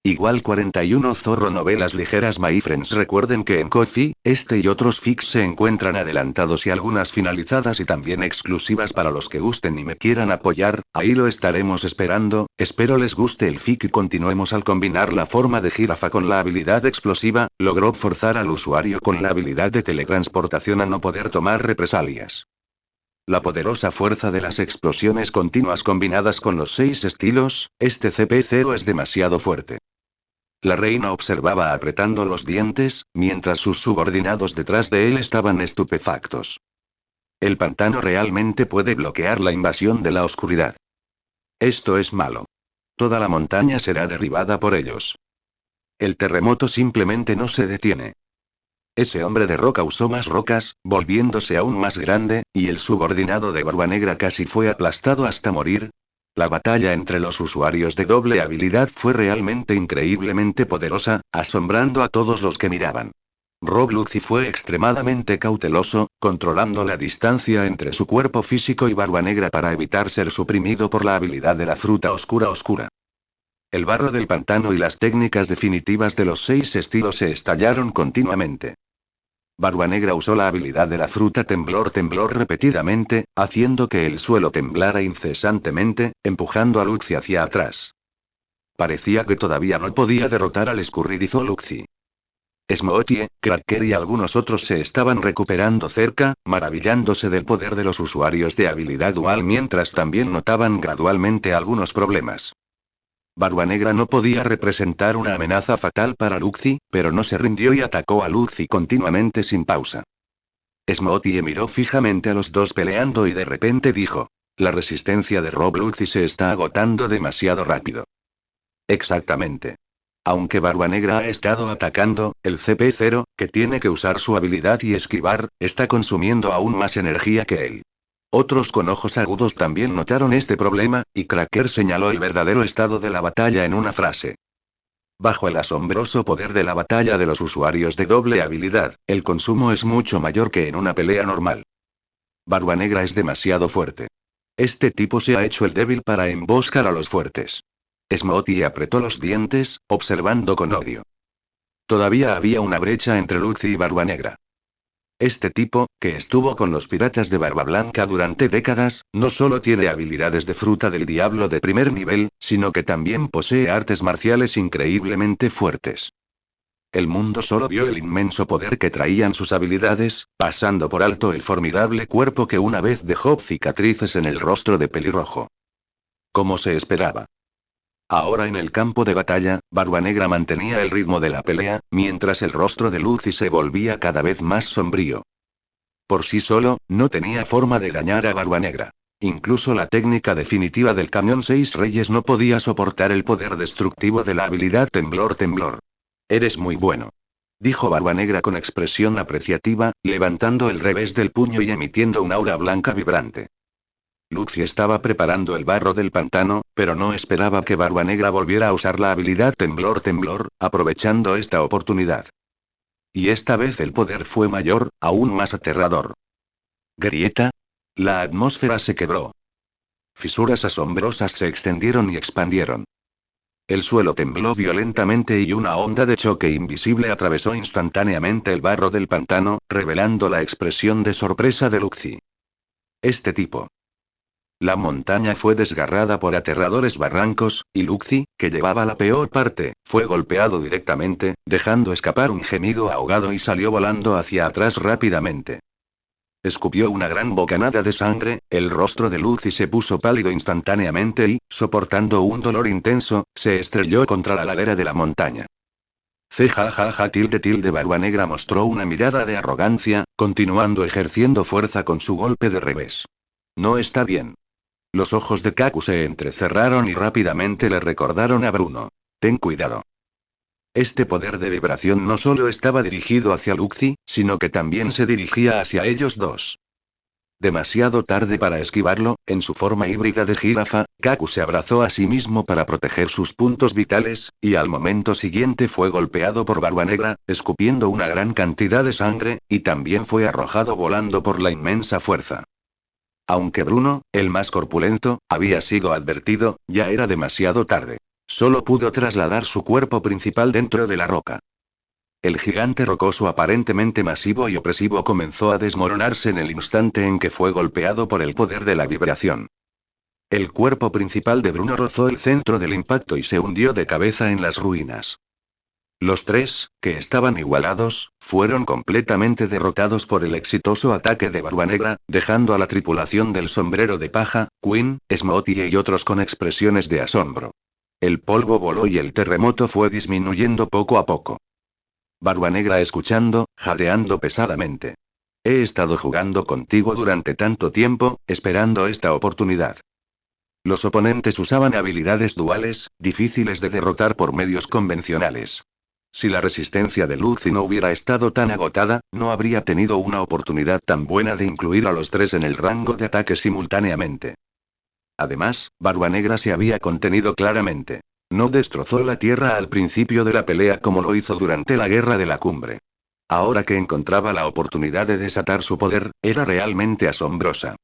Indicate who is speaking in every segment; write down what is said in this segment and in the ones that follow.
Speaker 1: Igual 41 Zorro Novelas ligeras My friends. Recuerden que en Ko-fi, este y otros fics se encuentran adelantados y algunas finalizadas y también exclusivas para los que gusten y me quieran apoyar, ahí lo estaremos esperando. Espero les guste el fic y continuemos. Al combinar la forma de jirafa con la habilidad explosiva, logró forzar al usuario con la habilidad de teletransportación a no poder tomar represalias. La poderosa fuerza de las explosiones continuas combinadas con los 6 estilos, este CP0 es demasiado fuerte. La reina observaba apretando los dientes, mientras sus subordinados detrás de él estaban estupefactos. El pantano realmente puede bloquear la invasión de la oscuridad. Esto es malo. Toda la montaña será derribada por ellos. El terremoto simplemente no se detiene. Ese hombre de roca usó más rocas, volviéndose aún más grande, y el subordinado de Barba Negra casi fue aplastado hasta morir. La batalla entre los usuarios de doble habilidad fue realmente increíblemente poderosa, asombrando a todos los que miraban. Rob Lucy fue extremadamente cauteloso, controlando la distancia entre su cuerpo físico y Barba Negra para evitar ser suprimido por la habilidad de la fruta oscura. El barro del pantano y las técnicas definitivas de los 6 estilos se estallaron continuamente. Barba Negra usó la habilidad de la fruta temblor repetidamente, haciendo que el suelo temblara incesantemente, empujando a Luxi hacia atrás. Parecía que todavía no podía derrotar al escurridizo Luxi. Smoothie, Cracker y algunos otros se estaban recuperando cerca, maravillándose del poder de los usuarios de habilidad dual mientras también notaban gradualmente algunos problemas. Barba Negra no podía representar una amenaza fatal para Luxi, pero no se rindió y atacó a Luxi continuamente sin pausa. Smoothie miró fijamente a los dos peleando y de repente dijo: la resistencia de Rob Luxi se está agotando demasiado rápido. Exactamente. Aunque Barba Negra ha estado atacando, el CP0, que tiene que usar su habilidad y esquivar, está consumiendo aún más energía que él. Otros con ojos agudos también notaron este problema, y Cracker señaló el verdadero estado de la batalla en una frase. Bajo el asombroso poder de la batalla de los usuarios de doble habilidad, el consumo es mucho mayor que en una pelea normal. Barba Negra es demasiado fuerte. Este tipo se ha hecho el débil para emboscar a los fuertes. Smoothie apretó los dientes, observando con odio. Todavía había una brecha entre Lucy y Barba Negra. Este tipo, que estuvo con los piratas de Barba Blanca durante décadas, no solo tiene habilidades de fruta del diablo de primer nivel, sino que también posee artes marciales increíblemente fuertes. El mundo solo vio el inmenso poder que traían sus habilidades, pasando por alto el formidable cuerpo que una vez dejó cicatrices en el rostro de pelirrojo. Como se esperaba. Ahora en el campo de batalla, Barba Negra mantenía el ritmo de la pelea, mientras el rostro de Lucy se volvía cada vez más sombrío. Por sí solo, no tenía forma de dañar a Barba Negra. Incluso la técnica definitiva del cañón 6 Reyes no podía soportar el poder destructivo de la habilidad temblor. Eres muy bueno. Dijo Barba Negra con expresión apreciativa, levantando el revés del puño y emitiendo un aura blanca vibrante. Lucy estaba preparando el barro del pantano, pero no esperaba que Barba Negra volviera a usar la habilidad temblor, aprovechando esta oportunidad. Y esta vez el poder fue mayor, aún más aterrador. ¿Grieta? La atmósfera se quebró. Fisuras asombrosas se extendieron y expandieron. El suelo tembló violentamente y una onda de choque invisible atravesó instantáneamente el barro del pantano, revelando la expresión de sorpresa de Lucy. Este tipo. La montaña fue desgarrada por aterradores barrancos, y Luxi, que llevaba la peor parte, fue golpeado directamente, dejando escapar un gemido ahogado y salió volando hacia atrás rápidamente. Escupió una gran bocanada de sangre, el rostro de Luxi se puso pálido instantáneamente y, soportando un dolor intenso, se estrelló contra la ladera de la montaña. Barba Negra mostró una mirada de arrogancia, continuando ejerciendo fuerza con su golpe de revés. No está bien. Los ojos de Kaku se entrecerraron y rápidamente le recordaron a Bruno. Ten cuidado. Este poder de vibración no solo estaba dirigido hacia Luxi, sino que también se dirigía hacia ellos dos. Demasiado tarde para esquivarlo, en su forma híbrida de jirafa, Kaku se abrazó a sí mismo para proteger sus puntos vitales, y al momento siguiente fue golpeado por Barba Negra, escupiendo una gran cantidad de sangre, y también fue arrojado volando por la inmensa fuerza. Aunque Bruno, el más corpulento, había sido advertido, ya era demasiado tarde. Solo pudo trasladar su cuerpo principal dentro de la roca. El gigante rocoso aparentemente masivo y opresivo comenzó a desmoronarse en el instante en que fue golpeado por el poder de la vibración. El cuerpo principal de Bruno rozó el centro del impacto y se hundió de cabeza en las ruinas. Los tres, que estaban igualados, fueron completamente derrotados por el exitoso ataque de Barba Negra, dejando a la tripulación del sombrero de paja, Quinn, Smokey y otros con expresiones de asombro. El polvo voló y el terremoto fue disminuyendo poco a poco. Barba Negra escuchando, jadeando pesadamente. He estado jugando contigo durante tanto tiempo, esperando esta oportunidad. Los oponentes usaban habilidades duales, difíciles de derrotar por medios convencionales. Si la resistencia de Lucy no hubiera estado tan agotada, no habría tenido una oportunidad tan buena de incluir a los tres en el rango de ataque simultáneamente. Además, Barba Negra se había contenido claramente. No destrozó la tierra al principio de la pelea como lo hizo durante la guerra de la cumbre. Ahora que encontraba la oportunidad de desatar su poder, era realmente asombrosa.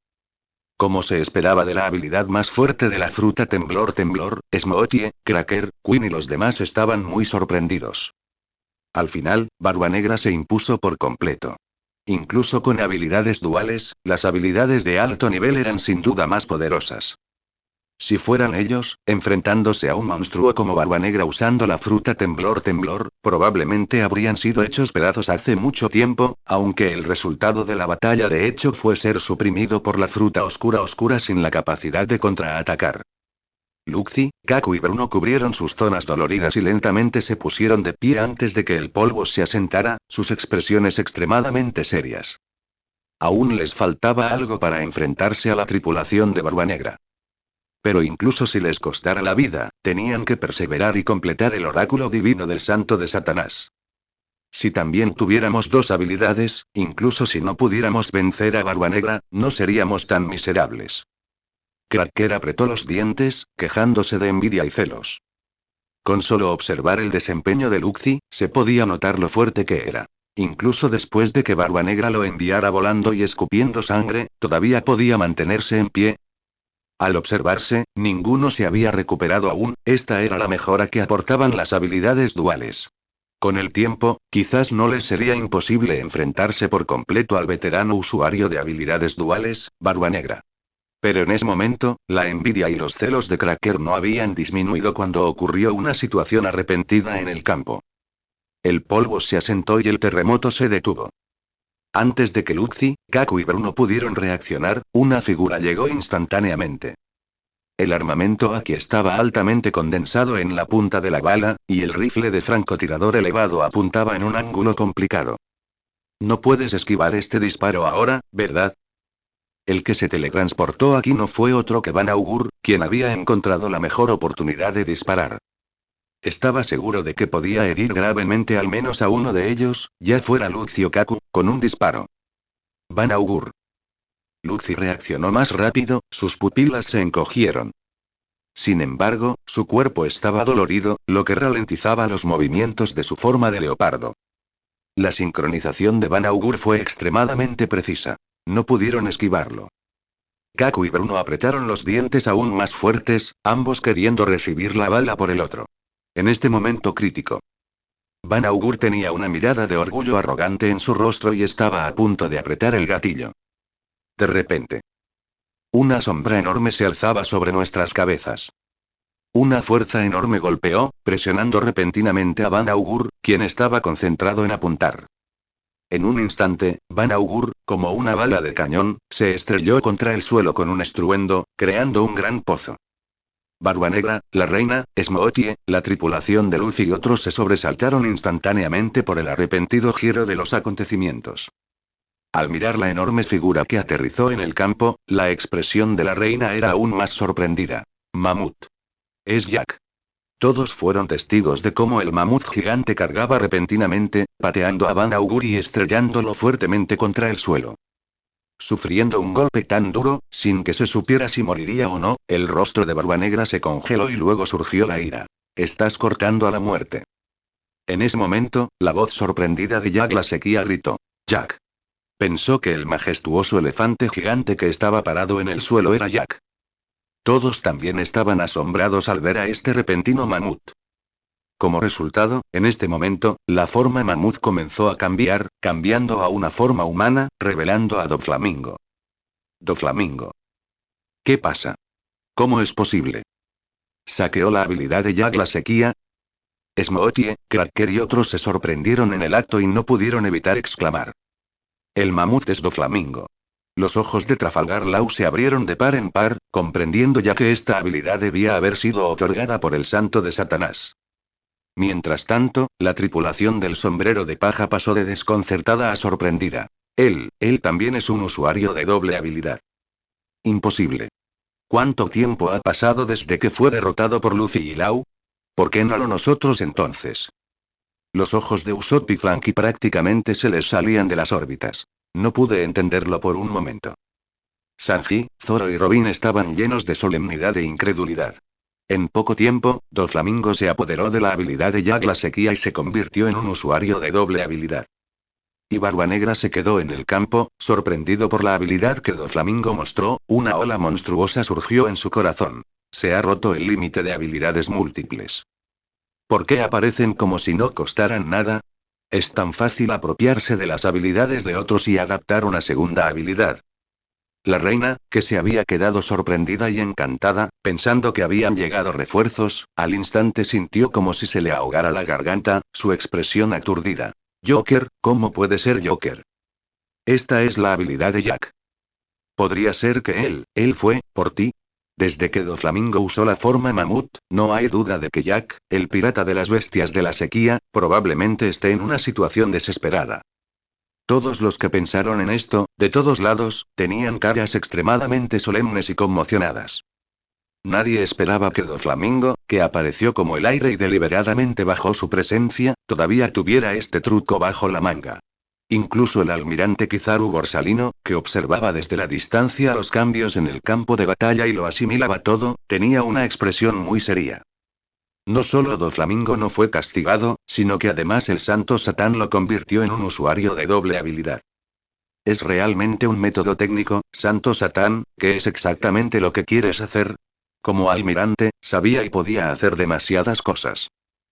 Speaker 1: Como se esperaba de la habilidad más fuerte de la fruta Temblor, Smokey, Cracker, Quinn y los demás estaban muy sorprendidos. Al final, Barba Negra se impuso por completo. Incluso con habilidades duales, las habilidades de alto nivel eran sin duda más poderosas. Si fueran ellos, enfrentándose a un monstruo como Barba Negra usando la fruta Temblor, probablemente habrían sido hechos pedazos hace mucho tiempo, aunque el resultado de la batalla de hecho fue ser suprimido por la fruta oscura sin la capacidad de contraatacar. Lucy, Kaku y Bruno cubrieron sus zonas doloridas y lentamente se pusieron de pie antes de que el polvo se asentara, sus expresiones extremadamente serias. Aún les faltaba algo para enfrentarse a la tripulación de Barba Negra. Pero incluso si les costara la vida, tenían que perseverar y completar el oráculo divino del santo de Satanás. Si también tuviéramos dos habilidades, incluso si no pudiéramos vencer a Barba Negra, no seríamos tan miserables. Cracker apretó los dientes, quejándose de envidia y celos. Con solo observar el desempeño de Lucy, se podía notar lo fuerte que era. Incluso después de que Barba Negra lo enviara volando y escupiendo sangre, todavía podía mantenerse en pie. Al observarse, ninguno se había recuperado aún, esta era la mejora que aportaban las habilidades duales. Con el tiempo, quizás no les sería imposible enfrentarse por completo al veterano usuario de habilidades duales, Barba Negra. Pero en ese momento, la envidia y los celos de Cracker no habían disminuido cuando ocurrió una situación arrepentina en el campo. El polvo se asentó y el terremoto se detuvo. Antes de que Lucy, Kaku y Bruno pudieron reaccionar, una figura llegó instantáneamente. El armamento aquí estaba altamente condensado en la punta de la bala, y el rifle de francotirador elevado apuntaba en un ángulo complicado. No puedes esquivar este disparo ahora, ¿verdad? El que se teletransportó aquí no fue otro que Van Augur, quien había encontrado la mejor oportunidad de disparar. Estaba seguro de que podía herir gravemente al menos a uno de ellos, ya fuera Lucy o Kaku, con un disparo. Van Augur. Lucy reaccionó más rápido, sus pupilas se encogieron. Sin embargo, su cuerpo estaba dolorido, lo que ralentizaba los movimientos de su forma de leopardo. La sincronización de Van Augur fue extremadamente precisa. No pudieron esquivarlo. Kaku y Bruno apretaron los dientes aún más fuertes, ambos queriendo recibir la bala por el otro. En este momento crítico, Van Augur tenía una mirada de orgullo arrogante en su rostro y estaba a punto de apretar el gatillo. De repente, una sombra enorme se alzaba sobre nuestras cabezas. Una fuerza enorme golpeó, presionando repentinamente a Van Augur, quien estaba concentrado en apuntar. En un instante, Van Augur, como una bala de cañón, se estrelló contra el suelo con un estruendo, creando un gran pozo. Barba Negra, la reina, Smokey, la tripulación de Lucy y otros se sobresaltaron instantáneamente por el arrepentido giro de los acontecimientos. Al mirar la enorme figura que aterrizó en el campo, la expresión de la reina era aún más sorprendida. Mamut. Es Jack. Todos fueron testigos de cómo el mamut gigante cargaba repentinamente, pateando a Van Augur y estrellándolo fuertemente contra el suelo. Sufriendo un golpe tan duro, sin que se supiera si moriría o no, el rostro de Barba Negra se congeló y luego surgió la ira. Estás cortando a la muerte. En ese momento, la voz sorprendida de Jack la sequía gritó. Jack. Pensó que el majestuoso elefante gigante que estaba parado en el suelo era Jack. Todos también estaban asombrados al ver a este repentino mamut. Como resultado, en este momento, la forma mamut comenzó a cambiar, cambiando a una forma humana, revelando a Doflamingo. Doflamingo. ¿Qué pasa? ¿Cómo es posible? ¿Saqueó la habilidad de Jack la sequía? Smoothie, Cracker y otros se sorprendieron en el acto y no pudieron evitar exclamar. El mamut es Doflamingo. Los ojos de Trafalgar Law se abrieron de par en par, comprendiendo ya que esta habilidad debía haber sido otorgada por el santo de Satanás. Mientras tanto, la tripulación del sombrero de paja pasó de desconcertada a sorprendida. Él también es un usuario de doble habilidad. Imposible. ¿Cuánto tiempo ha pasado desde que fue derrotado por Luffy y Law? ¿Por qué no lo nosotros entonces? Los ojos de Usopp y Franky prácticamente se les salían de las órbitas. No pude entenderlo por un momento. Sanji, Zoro y Robin estaban llenos de solemnidad e incredulidad. En poco tiempo, Doflamingo se apoderó de la habilidad de Jack la sequía y se convirtió en un usuario de doble habilidad. Y Barbanegra se quedó en el campo, sorprendido por la habilidad que Doflamingo mostró, una ola monstruosa surgió en su corazón. Se ha roto el límite de habilidades múltiples. ¿Por qué aparecen como si no costaran nada? Es tan fácil apropiarse de las habilidades de otros y adaptar una segunda habilidad. La reina, que se había quedado sorprendida y encantada, pensando que habían llegado refuerzos, al instante sintió como si se le ahogara la garganta, su expresión aturdida. Joker, ¿cómo puede ser Joker? Esta es la habilidad de Jack. ¿Podría ser que él fue, por ti? Desde que Doflamingo usó la forma mamut, no hay duda de que Jack, el pirata de las bestias de la sequía, probablemente esté en una situación desesperada. Todos los que pensaron en esto, de todos lados, tenían caras extremadamente solemnes y conmocionadas. Nadie esperaba que Doflamingo, que apareció como el aire y deliberadamente bajó su presencia, todavía tuviera este truco bajo la manga. Incluso el almirante Kizaru Borsalino, que observaba desde la distancia los cambios en el campo de batalla y lo asimilaba todo, tenía una expresión muy seria. No solo Doflamingo no fue castigado, sino que además el santo Satán lo convirtió en un usuario de doble habilidad. ¿Es realmente un método técnico, santo Satán, que es exactamente lo que quieres hacer? Como almirante, sabía y podía hacer demasiadas cosas.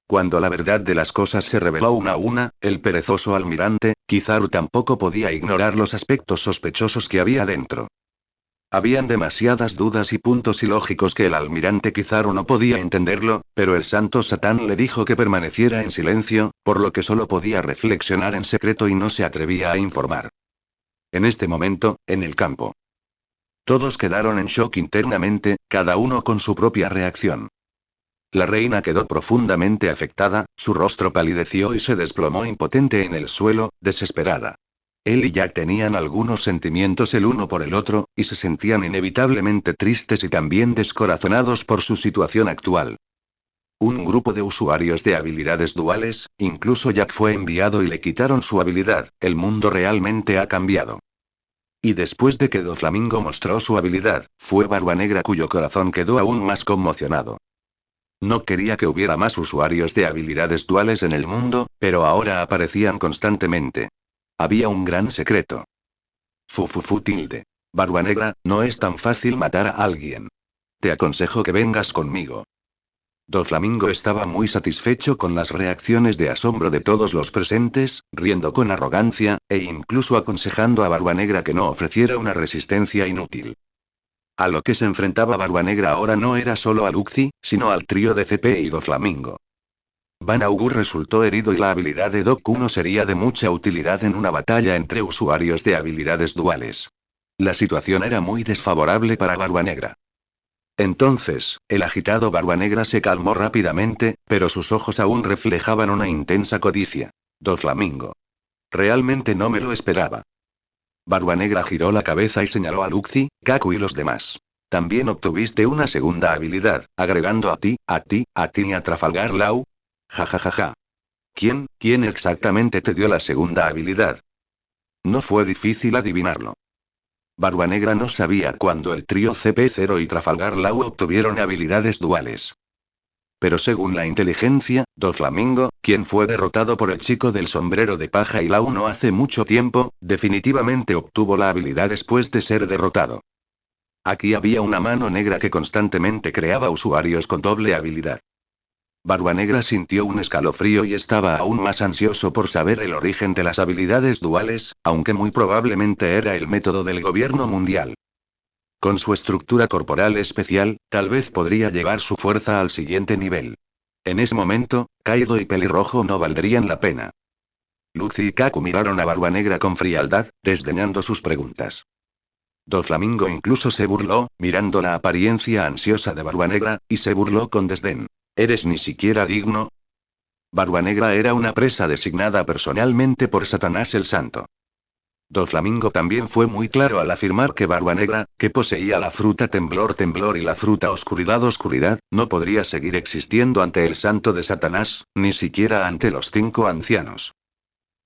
Speaker 1: Cuando la verdad de las cosas se reveló una a una, el perezoso almirante, Kizaru tampoco podía ignorar los aspectos sospechosos que había dentro. Habían demasiadas dudas y puntos ilógicos que el almirante Kizaru no podía entenderlo, pero el santo Satán le dijo que permaneciera en silencio, por lo que solo podía reflexionar en secreto y no se atrevía a informar. En este momento, en el campo. Todos quedaron en shock internamente, cada uno con su propia reacción. La reina quedó profundamente afectada, su rostro palideció y se desplomó impotente en el suelo, desesperada. Él y Jack tenían algunos sentimientos el uno por el otro, y se sentían inevitablemente tristes y también descorazonados por su situación actual. Un grupo de usuarios de habilidades duales, incluso Jack fue enviado y le quitaron su habilidad, el mundo realmente ha cambiado. Y después de que Doflamingo mostró su habilidad, fue Barbanegra cuyo corazón quedó aún más conmocionado. No quería que hubiera más usuarios de habilidades duales en el mundo, pero ahora aparecían constantemente. Había un gran secreto. Fufufu tilde. Barbanegra, no es tan fácil matar a alguien. Te aconsejo que vengas conmigo. Doflamingo estaba muy satisfecho con las reacciones de asombro de todos los presentes, riendo con arrogancia, e incluso aconsejando a Barbanegra que no ofreciera una resistencia inútil. A lo que se enfrentaba Barbanegra ahora no era solo a Luxi, sino al trío de CP y Doflamingo. Van Augur resultó herido y la habilidad de Doku no sería de mucha utilidad en una batalla entre usuarios de habilidades duales. La situación era muy desfavorable para Barbanegra. Entonces, el agitado Barbanegra se calmó rápidamente, pero sus ojos aún reflejaban una intensa codicia. Doflamingo. Realmente no me lo esperaba. Barbanegra giró la cabeza y señaló a Luxi, Kaku y los demás. También obtuviste una segunda habilidad, agregando a ti y a Trafalgar Law. Ja ja ja ja. ¿Quién exactamente te dio la segunda habilidad? No fue difícil adivinarlo. Barbanegra no sabía cuándo el trío CP0 y Trafalgar Law obtuvieron habilidades duales. Pero según la inteligencia, Doflamingo, quien fue derrotado por el chico del sombrero de paja y Lau no hace mucho tiempo, definitivamente obtuvo la habilidad después de ser derrotado. Aquí había una mano negra que constantemente creaba usuarios con doble habilidad. Barba Negra sintió un escalofrío y estaba aún más ansioso por saber el origen de las habilidades duales, aunque muy probablemente era el método del gobierno mundial. Con su estructura corporal especial, tal vez podría llevar su fuerza al siguiente nivel. En ese momento, Kaido y Pelirrojo no valdrían la pena. Luffy y Kaku miraron a Barba Negra con frialdad, desdeñando sus preguntas. Doflamingo incluso se burló, mirando la apariencia ansiosa de Barba Negra, y se burló con desdén. ¿Eres ni siquiera digno? Barba Negra era una presa designada personalmente por Satanás el Santo. Doflamingo también fue muy claro al afirmar que Barba Negra, que poseía la fruta temblor temblor y la fruta oscuridad oscuridad, no podría seguir existiendo ante el Santo de Satanás, ni siquiera ante los 5 ancianos.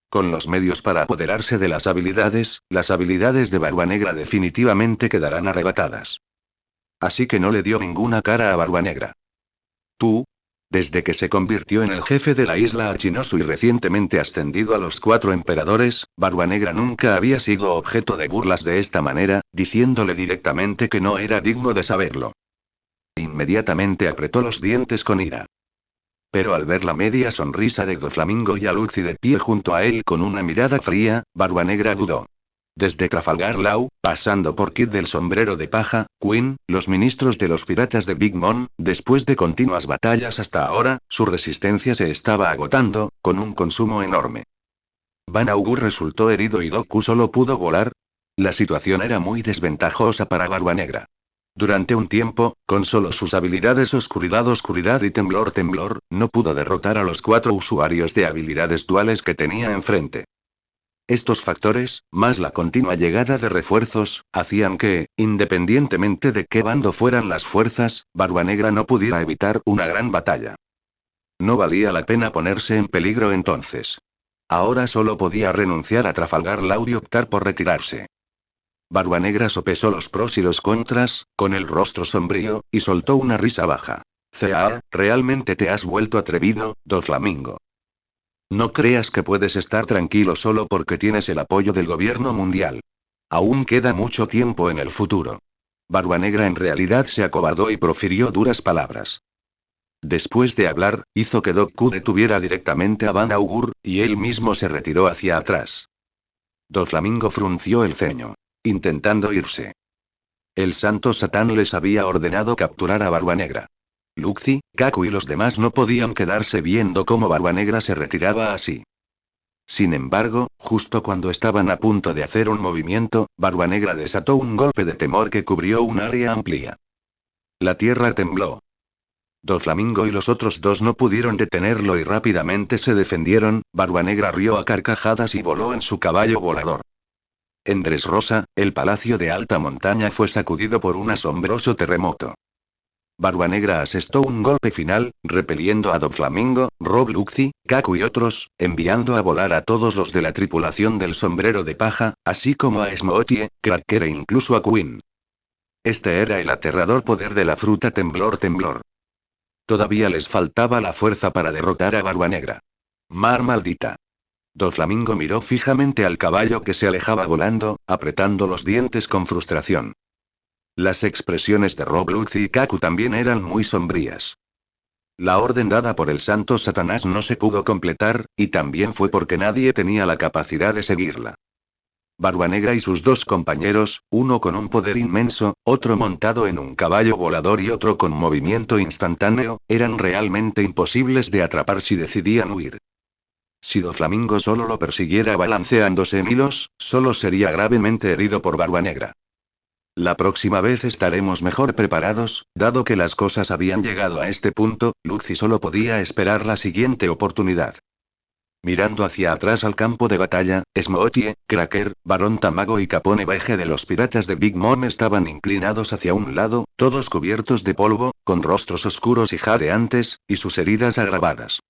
Speaker 1: Con los medios para apoderarse de las habilidades de Barba Negra definitivamente quedarán arrebatadas. Así que no le dio ninguna cara a Barba Negra. Tú, desde que se convirtió en el jefe de la isla Achinosu y recientemente ascendido a los 4 emperadores, Barba Negra nunca había sido objeto de burlas de esta manera, diciéndole directamente que no era digno de saberlo. Inmediatamente apretó los dientes con ira. Pero al ver la media sonrisa de Doflamingo y a Luffy de pie junto a él con una mirada fría, Barba Negra dudó. Desde Trafalgar Law, pasando por Kid del sombrero de paja, Queen, los ministros de los piratas de Big Mom, después de continuas batallas hasta ahora, su resistencia se estaba agotando, con un consumo enorme. Van Augur resultó herido y Doku solo pudo volar. La situación era muy desventajosa para Barba Negra. Durante un tiempo, con solo sus habilidades oscuridad oscuridad y temblor temblor, no pudo derrotar a los 4 usuarios de habilidades duales que tenía enfrente. Estos factores, más la continua llegada de refuerzos, hacían que, independientemente de qué bando fueran las fuerzas, Barba Negra no pudiera evitar una gran batalla. No valía la pena ponerse en peligro entonces. Ahora solo podía renunciar a Trafalgar Law y optar por retirarse. Barba Negra sopesó los pros y los contras, con el rostro sombrío, y soltó una risa baja. ¿Realmente te has vuelto atrevido, Doflamingo? No creas que puedes estar tranquilo solo porque tienes el apoyo del gobierno mundial. Aún queda mucho tiempo en el futuro. Barba Negra en realidad se acobardó y profirió duras palabras. Después de hablar, hizo que Doku detuviera directamente a Van Augur, y él mismo se retiró hacia atrás. Doflamingo frunció el ceño, intentando irse. El santo Satán les había ordenado capturar a Barba Negra. Luffy, Kaku y los demás no podían quedarse viendo cómo Barba Negra se retiraba así. Sin embargo, justo cuando estaban a punto de hacer un movimiento, Barba Negra desató un golpe de temor que cubrió un área amplia. La tierra tembló. Doflamingo y los otros 2 no pudieron detenerlo y rápidamente se defendieron. Barba Negra rió a carcajadas y voló en su caballo volador. En Dressrosa, el palacio de alta montaña fue sacudido por un asombroso terremoto. Barba Negra asestó un golpe final, repeliendo a Doflamingo, Rob Luffy, Kaku y otros, enviando a volar a todos los de la tripulación del sombrero de paja, así como a Smoothie, Cracker e incluso a Queen. Este era el aterrador poder de la fruta temblor temblor. Todavía les faltaba la fuerza para derrotar a Barba Negra. Mar maldita. Doflamingo miró fijamente al caballo que se alejaba volando, apretando los dientes con frustración. Las expresiones de Rob Luffy y Kaku también eran muy sombrías. La orden dada por el santo Satanás no se pudo completar, y también fue porque nadie tenía la capacidad de seguirla. Barba Negra y sus 2 compañeros, uno con un poder inmenso, otro montado en un caballo volador y otro con movimiento instantáneo, eran realmente imposibles de atrapar si decidían huir. Si Doflamingo solo lo persiguiera balanceándose en hilos, solo sería gravemente herido por Barba Negra. La próxima vez estaremos mejor preparados, dado que las cosas habían llegado a este punto, Luffy solo podía esperar la siguiente oportunidad. Mirando hacia atrás al campo de batalla, Smoothie, Cracker, Barón Tamago y Capone Beige de los piratas de Big Mom estaban inclinados hacia un lado, todos cubiertos de polvo, con rostros oscuros y jadeantes, y sus heridas agravadas.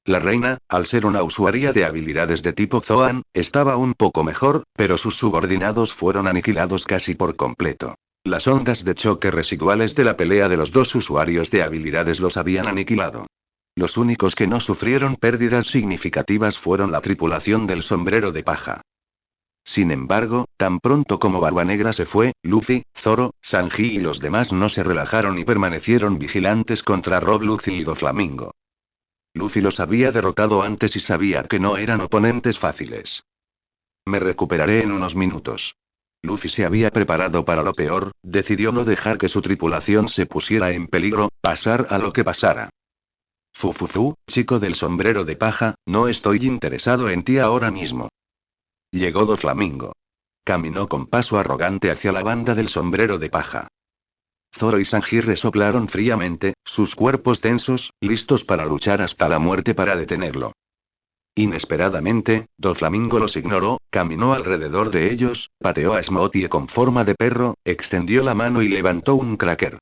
Speaker 1: La reina, al ser una usuaria de habilidades de tipo Zoan, estaba un poco mejor, pero sus subordinados fueron aniquilados casi por completo. Las ondas de choque residuales de la pelea de los 2 usuarios de habilidades los habían aniquilado. Los únicos que no sufrieron pérdidas significativas fueron la tripulación del sombrero de paja. Sin embargo, tan pronto como Barba Negra se fue, Luffy, Zoro, Sanji y los demás no se relajaron y permanecieron vigilantes contra Rob, Luffy y Doflamingo. Luffy los había derrotado antes y sabía que no eran oponentes fáciles. Me recuperaré en unos minutos. Luffy se había preparado para lo peor, decidió no dejar que su tripulación se pusiera en peligro, pasar a lo que pasara. Fufufu, chico del sombrero de paja, no estoy interesado en ti ahora mismo. Llegó Doflamingo. Caminó con paso arrogante hacia la banda del sombrero de paja. Zoro y Sanji resoplaron fríamente, sus cuerpos tensos, listos para luchar hasta la muerte para detenerlo. Inesperadamente, Doflamingo los ignoró, caminó alrededor de ellos, pateó a Smoothie con forma de perro, extendió la mano y levantó un cracker.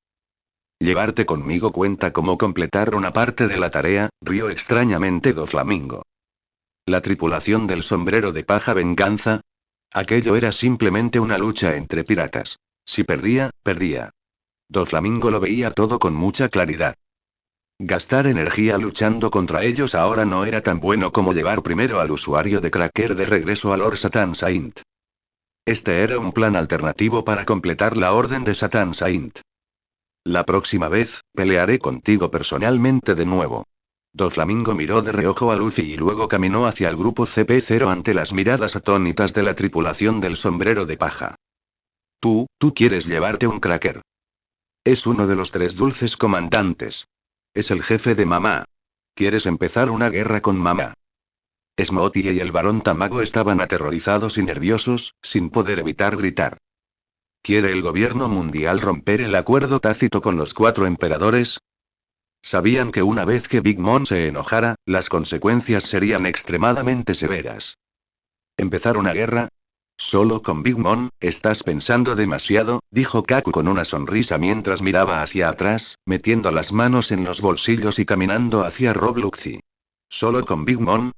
Speaker 1: Llevarte conmigo cuenta como completar una parte de la tarea, rió extrañamente Doflamingo. La tripulación del sombrero de paja venganza. Aquello era simplemente una lucha entre piratas. Si perdía, perdía. Doflamingo lo veía todo con mucha claridad. Gastar energía luchando contra ellos ahora no era tan bueno como llevar primero al usuario de Cracker de regreso a Lord Satan Saint. Este era un plan alternativo para completar la orden de Satan Saint. La próxima vez, pelearé contigo personalmente de nuevo. Doflamingo miró de reojo a Luffy y luego caminó hacia el grupo CP0 ante las miradas atónitas de la tripulación del sombrero de paja. Tú quieres llevarte un Cracker. Es uno de los 3 dulces comandantes. Es el jefe de mamá. ¿Quieres empezar una guerra con mamá? Smoothie y el barón Tamago estaban aterrorizados y nerviosos, sin poder evitar gritar. ¿Quiere el gobierno mundial romper el acuerdo tácito con los 4 emperadores? Sabían que una vez que Big Mom se enojara, las consecuencias serían extremadamente severas. ¿Empezar una guerra? Solo con Big Mom, estás pensando demasiado, dijo Kaku con una sonrisa mientras miraba hacia atrás, metiendo las manos en los bolsillos y caminando hacia Rob Luxy. ¿Solo con Big Mom?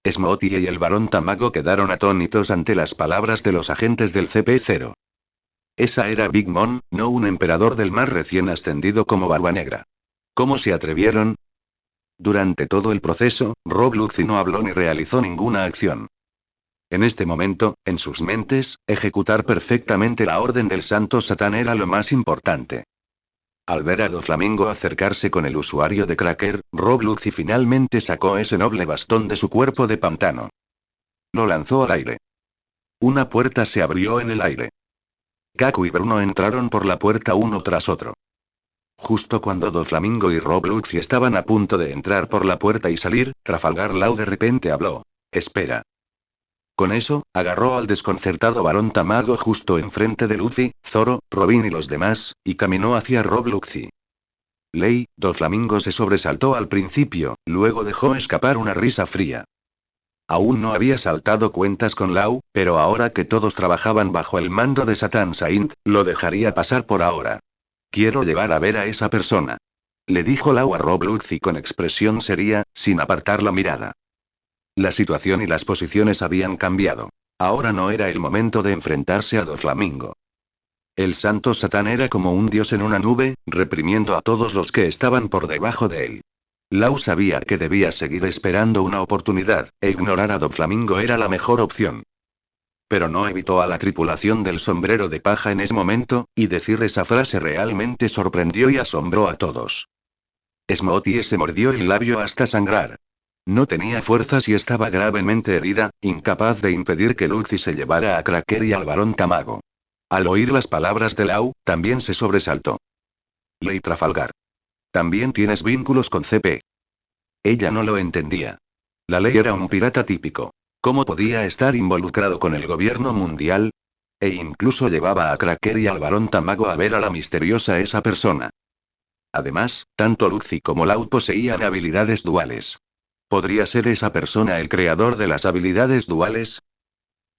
Speaker 1: Smoothie y el barón Tamago quedaron atónitos ante las palabras de los agentes del CP0. Esa era Big Mom, no un emperador del mar recién ascendido como Barba Negra. ¿Cómo se atrevieron? Durante todo el proceso, Rob Luxy no habló ni realizó ninguna acción. En este momento, en sus mentes, ejecutar perfectamente la orden del Santo Satán era lo más importante. Al ver a Doflamingo acercarse con el usuario de Cracker, Rob Luxy finalmente sacó ese noble bastón de su cuerpo de pantano. Lo lanzó al aire. Una puerta se abrió en el aire. Kaku y Bruno entraron por la puerta uno tras otro. Justo cuando Doflamingo y Rob Luxy estaban a punto de entrar por la puerta y salir, Trafalgar Law de repente habló. Espera. Con eso, agarró al desconcertado barón Tamago justo enfrente de Luffy, Zoro, Robin y los demás, y caminó hacia Rob Luxy. Doflamingo se sobresaltó al principio, luego dejó escapar una risa fría. Aún no había saltado cuentas con Law, pero ahora que todos trabajaban bajo el mando de Satan Saint, lo dejaría pasar por ahora. Quiero llevar a ver a esa persona. Le dijo Law a Rob Luxy con expresión seria, sin apartar la mirada. La situación y las posiciones habían cambiado. Ahora no era el momento de enfrentarse a Doflamingo. El santo Satán era como un dios en una nube, reprimiendo a todos los que estaban por debajo de él. Lau sabía que debía seguir esperando una oportunidad, e ignorar a Doflamingo era la mejor opción. Pero no evitó a la tripulación del sombrero de paja en ese momento, y decir esa frase realmente sorprendió y asombró a todos. Smoothie se mordió el labio hasta sangrar. No tenía fuerzas y estaba gravemente herida, incapaz de impedir que Luffy se llevara a Cracker y al barón Tamago. Al oír las palabras de Lau, también se sobresaltó. Ley Trafalgar. También tienes vínculos con CP. Ella no lo entendía. La ley era un pirata típico. ¿Cómo podía estar involucrado con el gobierno mundial? E incluso llevaba a Cracker y al barón Tamago a ver a la misteriosa esa persona. Además, tanto Luffy como Lau poseían habilidades duales. ¿Podría ser esa persona el creador de las habilidades duales?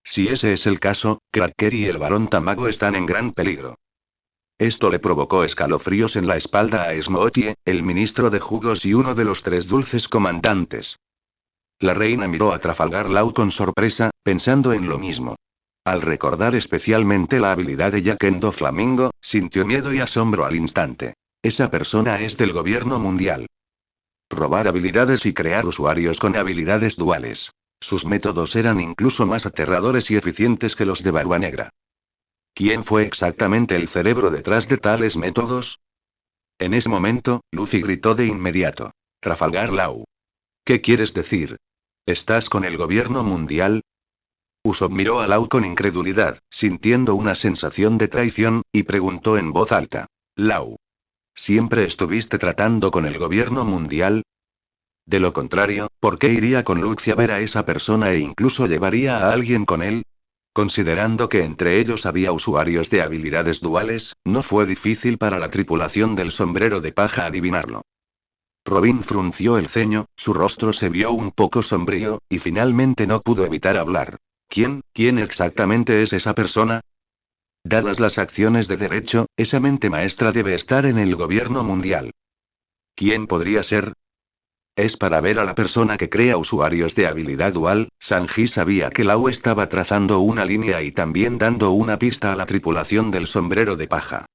Speaker 1: Si ese es el caso, Cracker y el barón Tamago están en gran peligro. Esto le provocó escalofríos en la espalda a Smoothie, el ministro de jugos y uno de los 3 dulces comandantes. La reina miró a Trafalgar Law con sorpresa, pensando en lo mismo. Al recordar especialmente la habilidad de Jack en Doflamingo, sintió miedo y asombro al instante. Esa persona es del gobierno mundial. Robar habilidades y crear usuarios con habilidades duales. Sus métodos eran incluso más aterradores y eficientes que los de Barba Negra. ¿Quién fue exactamente el cerebro detrás de tales métodos? En ese momento, Luffy gritó de inmediato. Trafalgar Law. ¿Qué quieres decir? ¿Estás con el gobierno mundial? Usopp miró a Law con incredulidad, sintiendo una sensación de traición, y preguntó en voz alta. Law. ¿Siempre estuviste tratando con el gobierno mundial? De lo contrario, ¿por qué iría con Luffy a ver a esa persona e incluso llevaría a alguien con él? Considerando que entre ellos había usuarios de habilidades duales, no fue difícil para la tripulación del sombrero de paja adivinarlo. Robin frunció el ceño, su rostro se vio un poco sombrío, y finalmente no pudo evitar hablar. ¿Quién exactamente es esa persona? Dadas las acciones de derecho, esa mente maestra debe estar en el gobierno mundial. ¿Quién podría ser? Es para ver a la persona que crea usuarios de habilidad dual. Sanji sabía que Lau estaba trazando una línea y también dando una pista a la tripulación del sombrero de paja.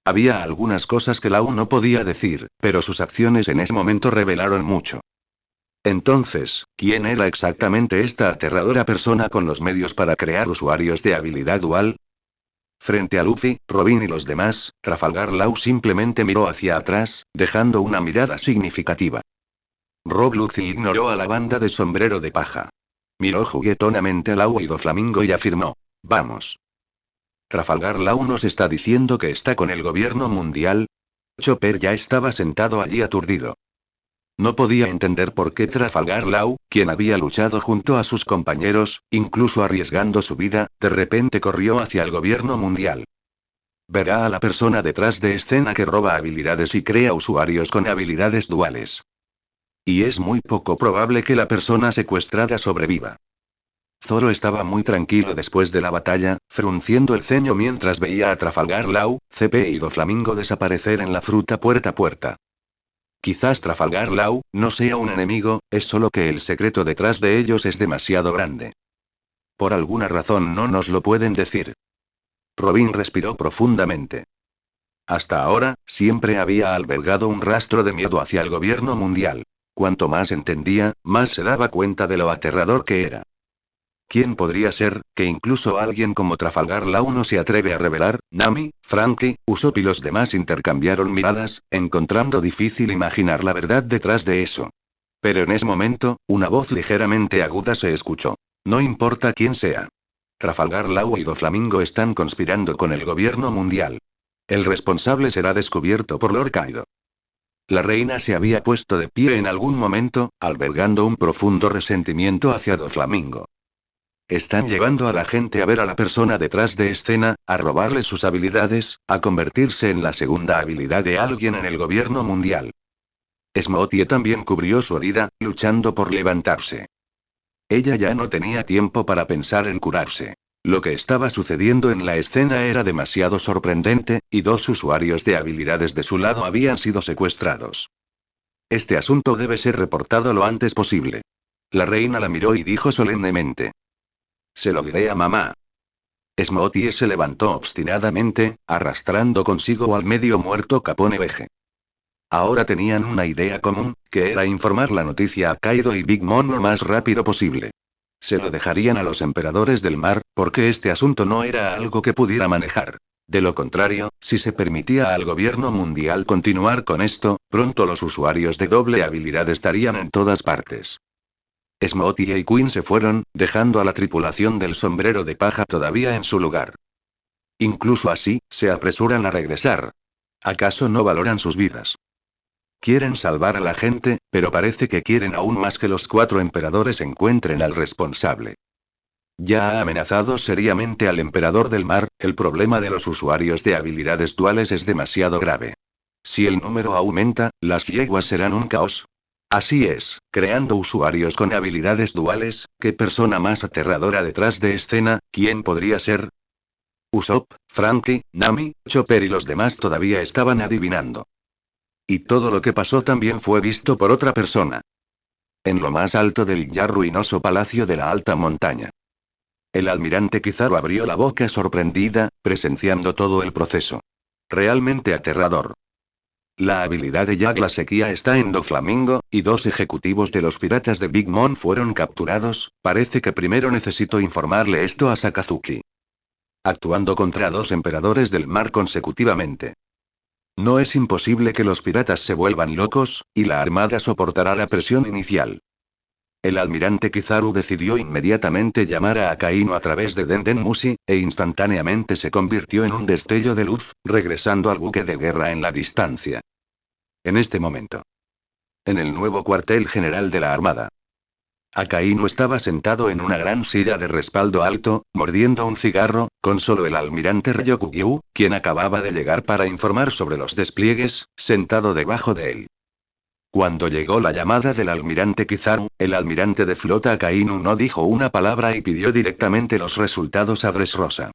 Speaker 1: Había algunas cosas que Lau no podía decir, pero sus acciones en ese momento revelaron mucho. Entonces, ¿quién era exactamente esta aterradora persona con los medios para crear usuarios de habilidad dual? Frente a Luffy, Robin y los demás, Trafalgar Law simplemente miró hacia atrás, dejando una mirada significativa. Rob Luffy ignoró a la banda de sombrero de paja. Miró juguetonamente a Law y Doflamingo y afirmó. Vamos. Trafalgar Law nos está diciendo que está con el gobierno mundial. Chopper ya estaba sentado allí aturdido. No podía entender por qué Trafalgar Law, quien había luchado junto a sus compañeros, incluso arriesgando su vida, de repente corrió hacia el gobierno mundial. Verá a la persona detrás de escena que roba habilidades y crea usuarios con habilidades duales. Y es muy poco probable que la persona secuestrada sobreviva. Zoro estaba muy tranquilo después de la batalla, frunciendo el ceño mientras veía a Trafalgar Law, CP y Doflamingo desaparecer en la fruta puerta a puerta. Quizás Trafalgar Law no sea un enemigo, es solo que el secreto detrás de ellos es demasiado grande. Por alguna razón no nos lo pueden decir. Robin respiró profundamente. Hasta ahora, siempre había albergado un rastro de miedo hacia el gobierno mundial. Cuanto más entendía, más se daba cuenta de lo aterrador que era. ¿Quién podría ser, que incluso alguien como Trafalgar Law no se atreve a revelar? Nami, Frankie, Usopp y los demás intercambiaron miradas, encontrando difícil imaginar la verdad detrás de eso. Pero en ese momento, una voz ligeramente aguda se escuchó. No importa quién sea. Trafalgar Law y Doflamingo están conspirando con el gobierno mundial. El responsable será descubierto por Lord Kaido. La reina se había puesto de pie en algún momento, albergando un profundo resentimiento hacia Doflamingo. Están llevando a la gente a ver a la persona detrás de escena, a robarle sus habilidades, a convertirse en la segunda habilidad de alguien en el gobierno mundial. Smoothie también cubrió su herida, luchando por levantarse. Ella ya no tenía tiempo para pensar en curarse. Lo que estaba sucediendo en la escena era demasiado sorprendente, y dos usuarios de habilidades de su lado habían sido secuestrados. Este asunto debe ser reportado lo antes posible. La reina la miró y dijo solemnemente. Se lo diré a mamá. Smoothie se levantó obstinadamente, arrastrando consigo al medio muerto Capone Veje. Ahora tenían una idea común, que era informar la noticia a Kaido y Big Mom lo más rápido posible. Se lo dejarían a los emperadores del mar, porque este asunto no era algo que pudiera manejar. De lo contrario, si se permitía al gobierno mundial continuar con esto, pronto los usuarios de doble habilidad estarían en todas partes. Smoothie y Queen se fueron, dejando a la tripulación del sombrero de paja todavía en su lugar. Incluso así, se apresuran a regresar. ¿Acaso no valoran sus vidas? Quieren salvar a la gente, pero parece que quieren aún más que los 4 emperadores encuentren al responsable. Ya ha amenazado seriamente al emperador del mar, el problema de los usuarios de habilidades duales es demasiado grave. Si el número aumenta, las yeguas serán un caos. Así es, creando usuarios con habilidades duales, ¿qué persona más aterradora detrás de escena? ¿Quién podría ser? Usopp, Frankie, Nami, Chopper y los demás todavía estaban adivinando. Y todo lo que pasó también fue visto por otra persona. En lo más alto del ya ruinoso palacio de la alta montaña. El almirante Kizaru abrió la boca sorprendida, presenciando todo el proceso. Realmente aterrador. La habilidad de Jack la sequía está en Doflamingo, y 2 ejecutivos de los piratas de Big Mom fueron capturados. Parece que primero necesito informarle esto a Sakazuki. Actuando contra 2 emperadores del mar consecutivamente. No es imposible que los piratas se vuelvan locos, y la armada soportará la presión inicial. El almirante Kizaru decidió inmediatamente llamar a Akainu a través de Denden Mushi, e instantáneamente se convirtió en un destello de luz, regresando al buque de guerra en la distancia. En este momento. En el nuevo cuartel general de la armada. Akainu estaba sentado en una gran silla de respaldo alto, mordiendo un cigarro, con solo el almirante Ryokugyu, quien acababa de llegar para informar sobre los despliegues, sentado debajo de él. Cuando llegó la llamada del almirante Kizaru, el almirante de flota Akainu no dijo una palabra y pidió directamente los resultados a Dressrosa.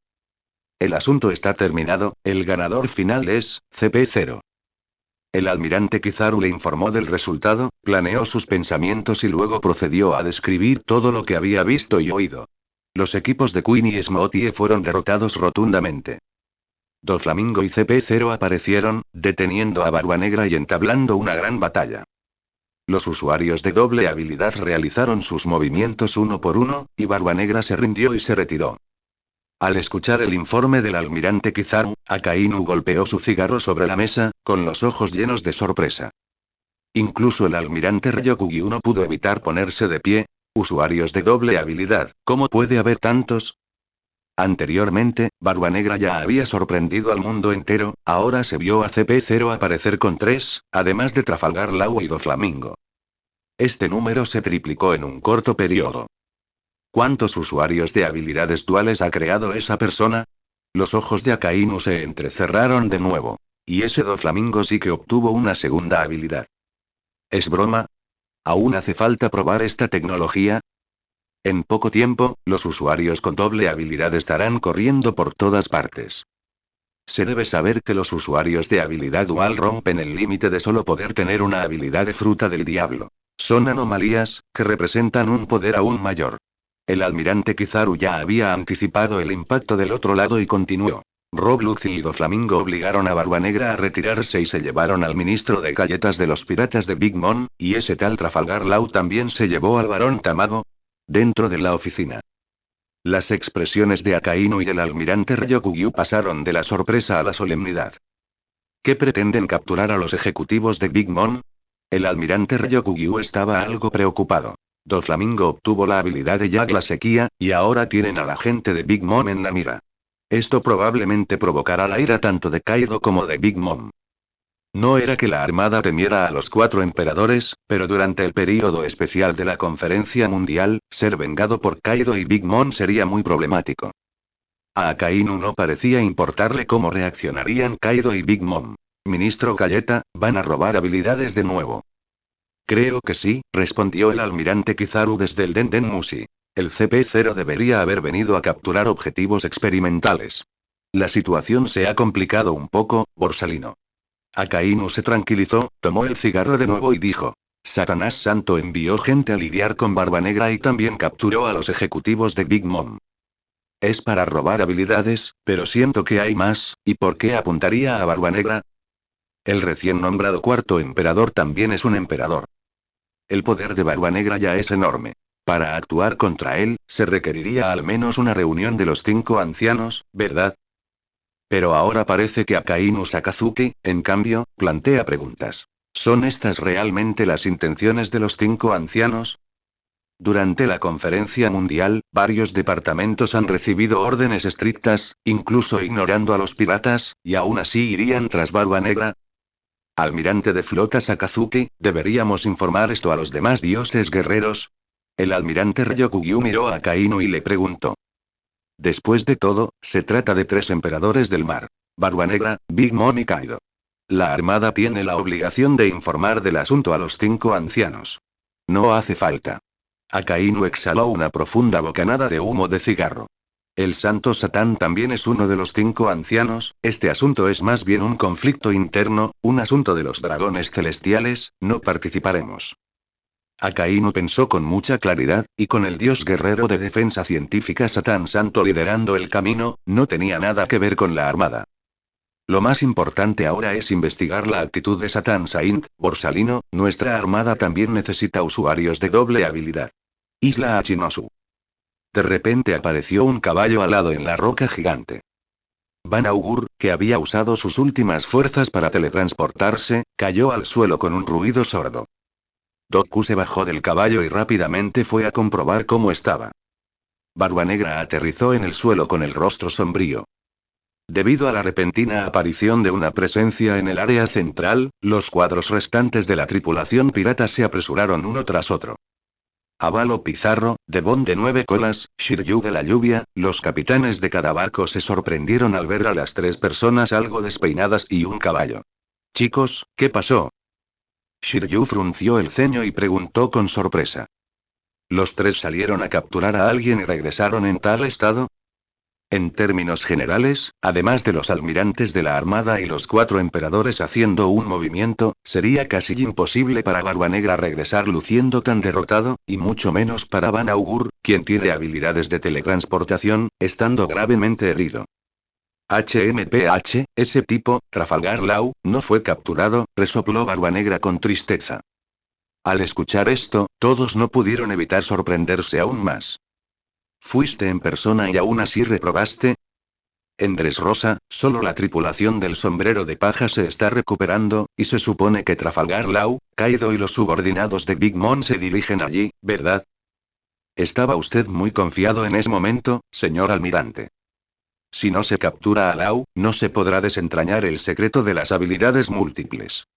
Speaker 1: El asunto está terminado, el ganador final es CP0. El almirante Kizaru le informó del resultado, planeó sus pensamientos y luego procedió a describir todo lo que había visto y oído. Los equipos de Queen y Smoothie fueron derrotados rotundamente. Doflamingo y CP0 aparecieron, deteniendo a Barba Negra y entablando una gran batalla. Los usuarios de doble habilidad realizaron sus movimientos uno por uno, y Barba Negra se rindió y se retiró. Al escuchar el informe del almirante Kizaru, Akainu golpeó su cigarro sobre la mesa, con los ojos llenos de sorpresa. Incluso el almirante Ryokugyu no pudo evitar ponerse de pie. Usuarios de doble habilidad, ¿cómo puede haber tantos? Anteriormente, Barba Negra ya había sorprendido al mundo entero, ahora se vio a CP0 aparecer con 3, además de Trafalgar Law y Doflamingo. Este número se triplicó en un corto periodo. ¿Cuántos usuarios de habilidades duales ha creado esa persona? Los ojos de Akainu se entrecerraron de nuevo. Y ese Doflamingo sí que obtuvo una segunda habilidad. ¿Es broma? ¿Aún hace falta probar esta tecnología? En poco tiempo, los usuarios con doble habilidad estarán corriendo por todas partes. Se debe saber que los usuarios de habilidad dual rompen el límite de solo poder tener una habilidad de fruta del diablo. Son anomalías, que representan un poder aún mayor. El almirante Kizaru ya había anticipado el impacto del otro lado y continuó. Rob Lucy y Doflamingo obligaron a Barba Negra a retirarse y se llevaron al ministro de galletas de los piratas de Big Mom, y ese tal Trafalgar Law también se llevó al barón Tamago. Dentro de la oficina. Las expresiones de Akainu y del almirante Ryokugyu pasaron de la sorpresa a la solemnidad. ¿Qué pretenden capturar a los ejecutivos de Big Mom? El almirante Ryokugyu estaba algo preocupado. Doflamingo obtuvo la habilidad de Jack la sequía, y ahora tienen a la gente de Big Mom en la mira. Esto probablemente provocará la ira tanto de Kaido como de Big Mom. No era que la armada temiera a los 4 emperadores, pero durante el período especial de la conferencia mundial, ser vengado por Kaido y Big Mom sería muy problemático. A Akainu no parecía importarle cómo reaccionarían Kaido y Big Mom. Ministro Galleta, ¿van a robar habilidades de nuevo? Creo que sí, respondió el almirante Kizaru desde el Denden Mushi. El CP0 debería haber venido a capturar objetivos experimentales. La situación se ha complicado un poco, Borsalino. Akainu se tranquilizó, tomó el cigarro de nuevo y dijo. Satanás Santo envió gente a lidiar con Barba Negra y también capturó a los ejecutivos de Big Mom. Es para robar habilidades, pero siento que hay más, ¿y por qué apuntaría a Barba Negra? El recién nombrado cuarto emperador también es un emperador. El poder de Barba Negra ya es enorme. Para actuar contra él, se requeriría al menos una reunión de los 5 ancianos, ¿verdad? Pero ahora parece que Akainu Sakazuki, en cambio, plantea preguntas. ¿Son estas realmente las intenciones de los 5 ancianos? Durante la conferencia mundial, varios departamentos han recibido órdenes estrictas, incluso ignorando a los piratas, y aún así irían tras Barba Negra. Almirante de flota Sakazuki, ¿deberíamos informar esto a los demás dioses guerreros? El almirante Ryokugyu miró a Akainu y le preguntó. Después de todo, se trata de 3 emperadores del mar. Barba Negra, Big Mom y Kaido. La armada tiene la obligación de informar del asunto a los 5 ancianos. No hace falta. Akainu exhaló una profunda bocanada de humo de cigarro. El santo Satán también es uno de los 5 ancianos, este asunto es más bien un conflicto interno, un asunto de los dragones celestiales, no participaremos. Akainu pensó con mucha claridad, y con el dios guerrero de defensa científica Satán Santo liderando el camino, no tenía nada que ver con la armada. Lo más importante ahora es investigar la actitud de Satan Saint, Borsalino, nuestra armada también necesita usuarios de doble habilidad. Isla Achinosu. De repente apareció un caballo alado en la roca gigante. Van Augur, que había usado sus últimas fuerzas para teletransportarse, cayó al suelo con un ruido sordo. Doku se bajó del caballo y rápidamente fue a comprobar cómo estaba. Barbanegra aterrizó en el suelo con el rostro sombrío. Debido a la repentina aparición de una presencia en el área central, los cuadros restantes de la tripulación pirata se apresuraron uno tras otro. Avalo Pizarro, Devon de 9 colas, Shiryu de la lluvia, los capitanes de cada barco se sorprendieron al ver a las 3 personas algo despeinadas y un caballo. Chicos, ¿qué pasó? Shiryu frunció el ceño y preguntó con sorpresa. ¿Los 3 salieron a capturar a alguien y regresaron en tal estado? En términos generales, además de los almirantes de la armada y los 4 emperadores haciendo un movimiento, sería casi imposible para Barbanegra regresar luciendo tan derrotado, y mucho menos para Van Augur, quien tiene habilidades de teletransportación, estando gravemente herido. HMPH, ese tipo, Trafalgar Law, no fue capturado, resopló Barbanegra con tristeza. Al escuchar esto, todos no pudieron evitar sorprenderse aún más. ¿Fuiste en persona y aún así reprobaste? En Dressrosa, solo la tripulación del sombrero de paja se está recuperando, y se supone que Trafalgar Law, Kaido y los subordinados de Big Mom se dirigen allí, ¿verdad? Estaba usted muy confiado en ese momento, señor almirante. Si no se captura a Law, no se podrá desentrañar el secreto de las habilidades múltiples.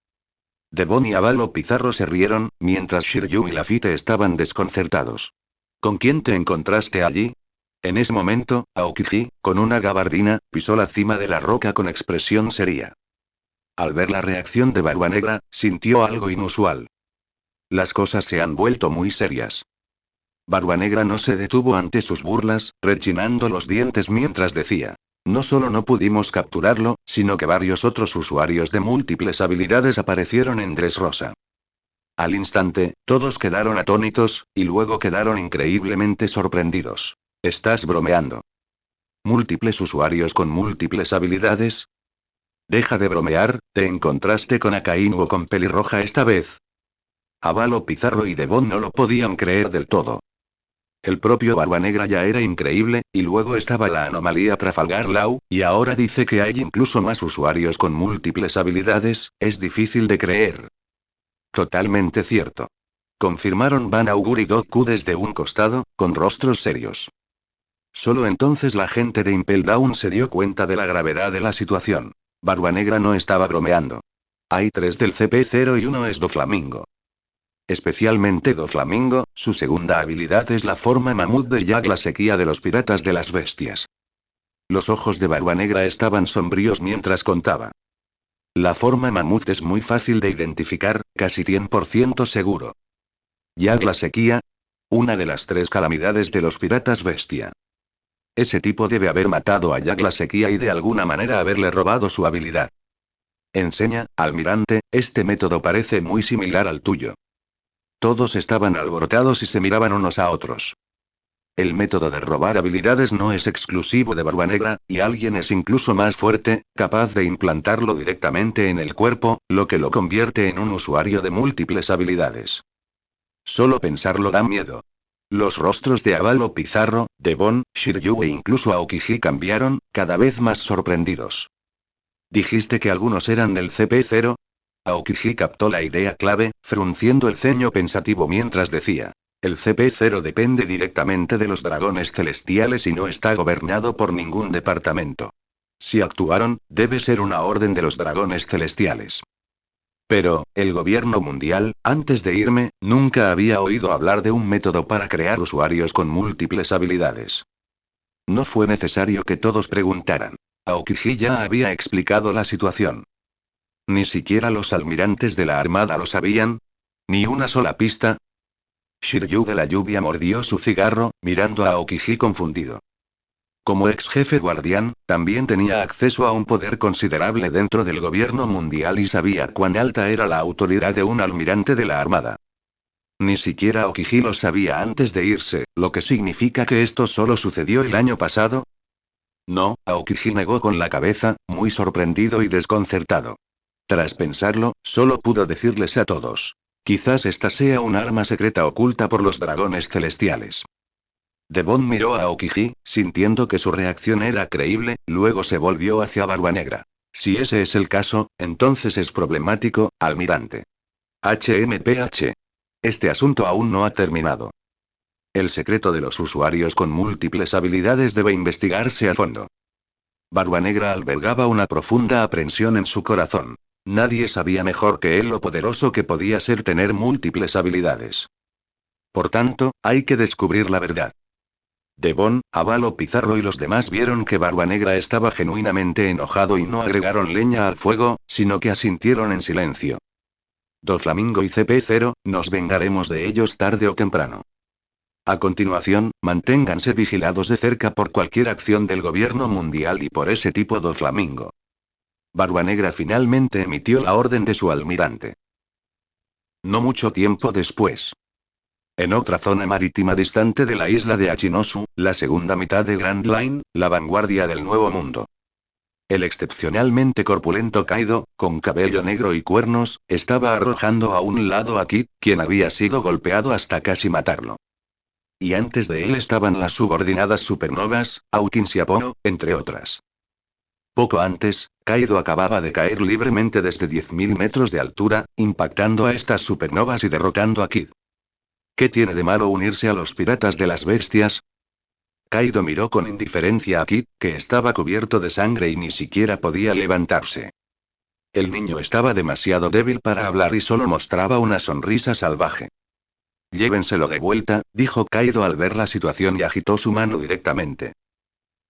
Speaker 1: Devon y Avalo Pizarro se rieron, mientras Shiryu y Lafitte estaban desconcertados. ¿Con quién te encontraste allí? En ese momento, Aokiji, con una gabardina, pisó la cima de la roca con expresión seria. Al ver la reacción de Barbanegra, sintió algo inusual. Las cosas se han vuelto muy serias. Barbanegra no se detuvo ante sus burlas, rechinando los dientes mientras decía. No solo no pudimos capturarlo, sino que varios otros usuarios de múltiples habilidades aparecieron en Dressrosa. Al instante, todos quedaron atónitos, y luego quedaron increíblemente sorprendidos. ¿Estás bromeando? ¿Múltiples usuarios con múltiples habilidades? Deja de bromear, ¿te encontraste con Akainu o con Pelirroja esta vez? Avalo Pizarro y Devon no lo podían creer del todo. El propio Barbanegra ya era increíble, y luego estaba la anomalía Trafalgar Law, y ahora dice que hay incluso más usuarios con múltiples habilidades, es difícil de creer. Totalmente cierto. Confirmaron Van Augur y Doku desde un costado, con rostros serios. Solo entonces la gente de Impel Down se dio cuenta de la gravedad de la situación. Barbanegra no estaba bromeando. Hay 3 del CP0 y uno es Doflamingo. Especialmente Doflamingo, su segunda habilidad es la forma mamut de Jack, la sequía de los piratas de las bestias. Los ojos de Barbanegra estaban sombríos mientras contaba. La forma mamut es muy fácil de identificar, casi 100% seguro. Jack, la sequía, una de las 3 calamidades de los piratas bestia. Ese tipo debe haber matado a Jack la sequía y de alguna manera haberle robado su habilidad. Enseña, almirante, este método parece muy similar al tuyo. Todos estaban alborotados y se miraban unos a otros. El método de robar habilidades no es exclusivo de Barbanegra, y alguien es incluso más fuerte, capaz de implantarlo directamente en el cuerpo, lo que lo convierte en un usuario de múltiples habilidades. Solo pensarlo da miedo. Los rostros de Avalo Pizarro, Devon, Shiryu e incluso Aokiji cambiaron, cada vez más sorprendidos. ¿Dijiste que algunos eran del CP0? Aokiji captó la idea clave, frunciendo el ceño pensativo mientras decía. El CP0 depende directamente de los dragones celestiales y no está gobernado por ningún departamento. Si actuaron, debe ser una orden de los dragones celestiales. Pero, el gobierno mundial, antes de irme, nunca había oído hablar de un método para crear usuarios con múltiples habilidades. No fue necesario que todos preguntaran. Aokiji ya había explicado la situación. Ni siquiera los almirantes de la armada lo sabían. Ni una sola pista. Shiryu de la lluvia mordió su cigarro, mirando a Aokiji confundido. Como ex jefe guardián, también tenía acceso a un poder considerable dentro del gobierno mundial y sabía cuán alta era la autoridad de un almirante de la armada. Ni siquiera Aokiji lo sabía antes de irse, lo que significa que esto solo sucedió el año pasado. No, Aokiji negó con la cabeza, muy sorprendido y desconcertado. Tras pensarlo, solo pudo decirles a todos. Quizás esta sea un arma secreta oculta por los dragones celestiales. Devon miró a Aokiji, sintiendo que su reacción era creíble, luego se volvió hacia Barba Negra. Si ese es el caso, entonces es problemático, almirante. HMPH. Este asunto aún no ha terminado. El secreto de los usuarios con múltiples habilidades debe investigarse a fondo. Barba Negra albergaba una profunda aprensión en su corazón. Nadie sabía mejor que él lo poderoso que podía ser tener múltiples habilidades. Por tanto, hay que descubrir la verdad. Devon, Avalo Pizarro y los demás vieron que Barba Negra estaba genuinamente enojado y no agregaron leña al fuego, sino que asintieron en silencio. Doflamingo y CP0, nos vengaremos de ellos tarde o temprano. A continuación, manténganse vigilados de cerca por cualquier acción del gobierno mundial y por ese tipo Doflamingo. Barba Negra finalmente emitió la orden de su almirante. No mucho tiempo después. En otra zona marítima distante de la isla de Achinosu, la segunda mitad de Grand Line, la vanguardia del Nuevo Mundo. El excepcionalmente corpulento Kaido, con cabello negro y cuernos, estaba arrojando a un lado a Kid, quien había sido golpeado hasta casi matarlo. Y antes de él estaban las subordinadas supernovas, Hawkins y Apollo, entre otras. Poco antes, Kaido acababa de caer libremente desde 10.000 metros de altura, impactando a estas supernovas y derrotando a Kid. ¿Qué tiene de malo unirse a los piratas de las bestias? Kaido miró con indiferencia a Kid, que estaba cubierto de sangre y ni siquiera podía levantarse. El niño estaba demasiado débil para hablar y solo mostraba una sonrisa salvaje. Llévenselo de vuelta, dijo Kaido al ver la situación y agitó su mano directamente.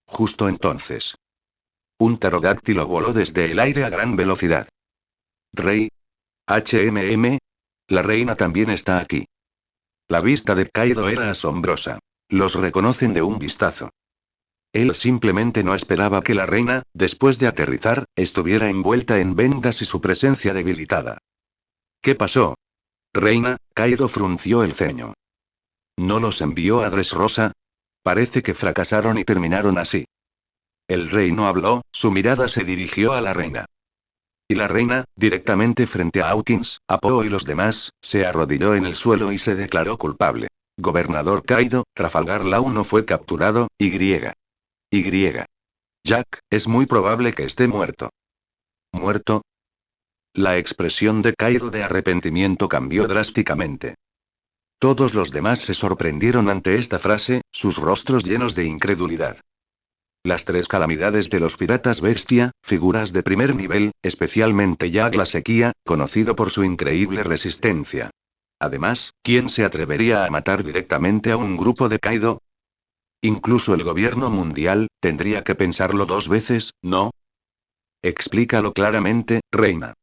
Speaker 1: Justo entonces. Un pterodáctilo voló desde el aire a gran velocidad. Rey. HMM. La reina también está aquí. La vista de Kaido era asombrosa. Los reconocen de un vistazo. Él simplemente no esperaba que la reina, después de aterrizar, estuviera envuelta en vendas y su presencia debilitada. ¿Qué pasó? Reina, Kaido frunció el ceño. ¿No los envió a Dressrosa? Parece que fracasaron y terminaron así. El rey no habló, su mirada se dirigió a la reina. Y la reina, directamente frente a Hawkins, Apollo y los demás, se arrodilló en el suelo y se declaró culpable. Gobernador Kaido, Trafalgar Law no fue capturado, Y. Jack, es muy probable que esté muerto. ¿Muerto? La expresión de Kaido de arrepentimiento cambió drásticamente. Todos los demás se sorprendieron ante esta frase, sus rostros llenos de incredulidad. Las tres calamidades de los piratas bestia, figuras de primer nivel, especialmente Jack la sequía, conocido por su increíble resistencia. Además, ¿quién se atrevería a matar directamente a un grupo de Kaido? Incluso el gobierno mundial, tendría que pensarlo dos veces, ¿no? Explícalo claramente, reina.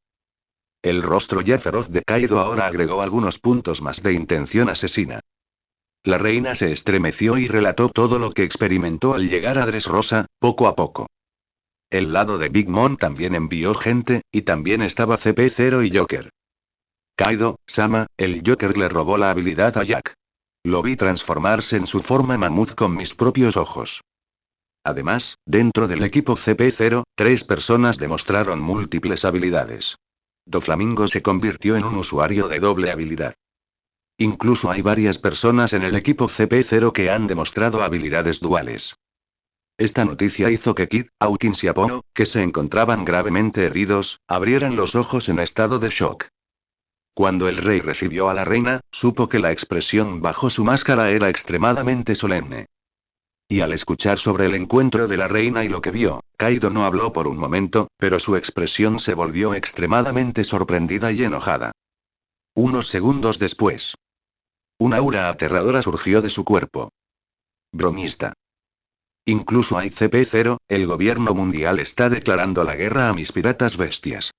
Speaker 1: El rostro ya feroz de Kaido ahora agregó algunos puntos más de intención asesina. La reina se estremeció y relató todo lo que experimentó al llegar a Dressrosa, poco a poco. El lado de Big Mom también envió gente, y también estaba CP0 y Joker. Kaido, Sama, el Joker le robó la habilidad a Jack. Lo vi transformarse en su forma mamut con mis propios ojos. Además, dentro del equipo CP0, 3 personas demostraron múltiples habilidades. Doflamingo se convirtió en un usuario de doble habilidad. Incluso hay varias personas en el equipo CP0 que han demostrado habilidades duales. Esta noticia hizo que Kid, Hawkins y Apollo, que se encontraban gravemente heridos, abrieran los ojos en estado de shock. Cuando el rey recibió a la reina, supo que la expresión bajo su máscara era extremadamente solemne. Y al escuchar sobre el encuentro de la reina y lo que vio, Kaido no habló por un momento, pero su expresión se volvió extremadamente sorprendida y enojada. Unos segundos después, un aura aterradora surgió de su cuerpo. Bromista. Incluso hay CP0, el gobierno mundial está declarando la guerra a mis piratas bestias.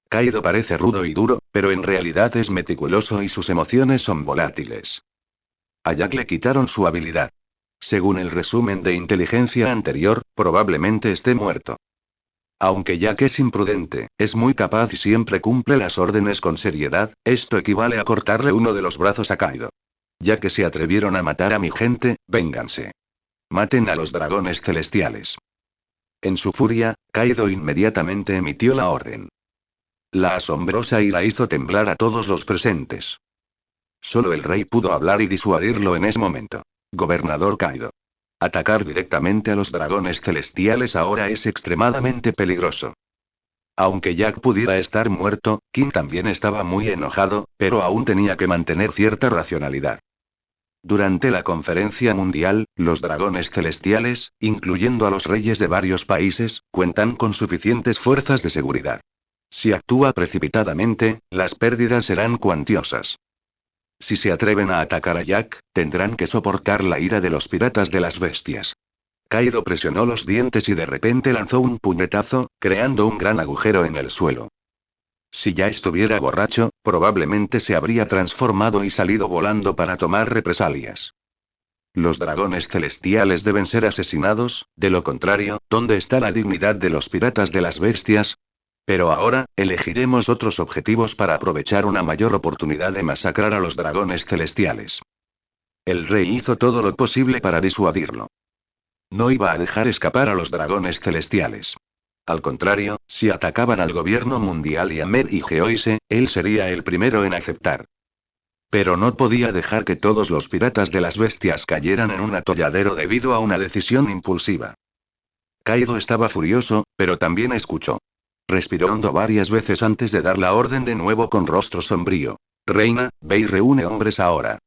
Speaker 1: Kaido parece rudo y duro, pero en realidad es meticuloso y sus emociones son volátiles. A Jack le quitaron su habilidad. Según el resumen de inteligencia anterior, probablemente esté muerto. Aunque Jack es imprudente, es muy capaz y siempre cumple las órdenes con seriedad, esto equivale a cortarle uno de los brazos a Kaido. Ya que se atrevieron a matar a mi gente, vénganse. Maten a los dragones celestiales. En su furia, Kaido inmediatamente emitió la orden. La asombrosa ira hizo temblar a todos los presentes. Solo el rey pudo hablar y disuadirlo en ese momento. Gobernador Kaido. Atacar directamente a los dragones celestiales ahora es extremadamente peligroso. Aunque Jack pudiera estar muerto, King también estaba muy enojado, pero aún tenía que mantener cierta racionalidad. Durante la conferencia mundial, los dragones celestiales, incluyendo a los reyes de varios países, cuentan con suficientes fuerzas de seguridad. Si actúa precipitadamente, las pérdidas serán cuantiosas. Si se atreven a atacar a Jack, tendrán que soportar la ira de los piratas de las bestias. Kaido presionó los dientes y de repente lanzó un puñetazo, creando un gran agujero en el suelo. Si ya estuviera borracho, probablemente se habría transformado y salido volando para tomar represalias. Los dragones celestiales deben ser asesinados, de lo contrario, ¿dónde está la dignidad de los piratas de las bestias? Pero ahora, elegiremos otros objetivos para aprovechar una mayor oportunidad de masacrar a los dragones celestiales. El rey hizo todo lo posible para disuadirlo. No iba a dejar escapar a los dragones celestiales. Al contrario, si atacaban al gobierno mundial y a Mer y Geoise, él sería el primero en aceptar. Pero no podía dejar que todos los piratas de las bestias cayeran en un atolladero debido a una decisión impulsiva. Kaido estaba furioso, pero también escuchó. Respiró hondo varias veces antes de dar la orden de nuevo con rostro sombrío. Reina, ve y reúne hombres ahora.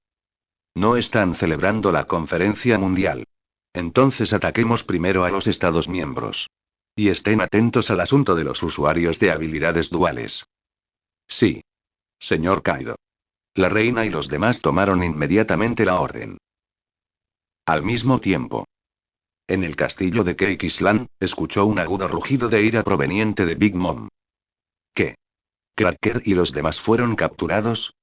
Speaker 1: No están celebrando la conferencia mundial. Entonces ataquemos primero a los Estados miembros. Y estén atentos al asunto de los usuarios de habilidades duales. Sí. Señor Kaido. La reina y los demás tomaron inmediatamente la orden. Al mismo tiempo. En el castillo de Cake Island, escuchó un agudo rugido de ira proveniente de Big Mom. ¿Qué? ¿Cracker y los demás fueron capturados?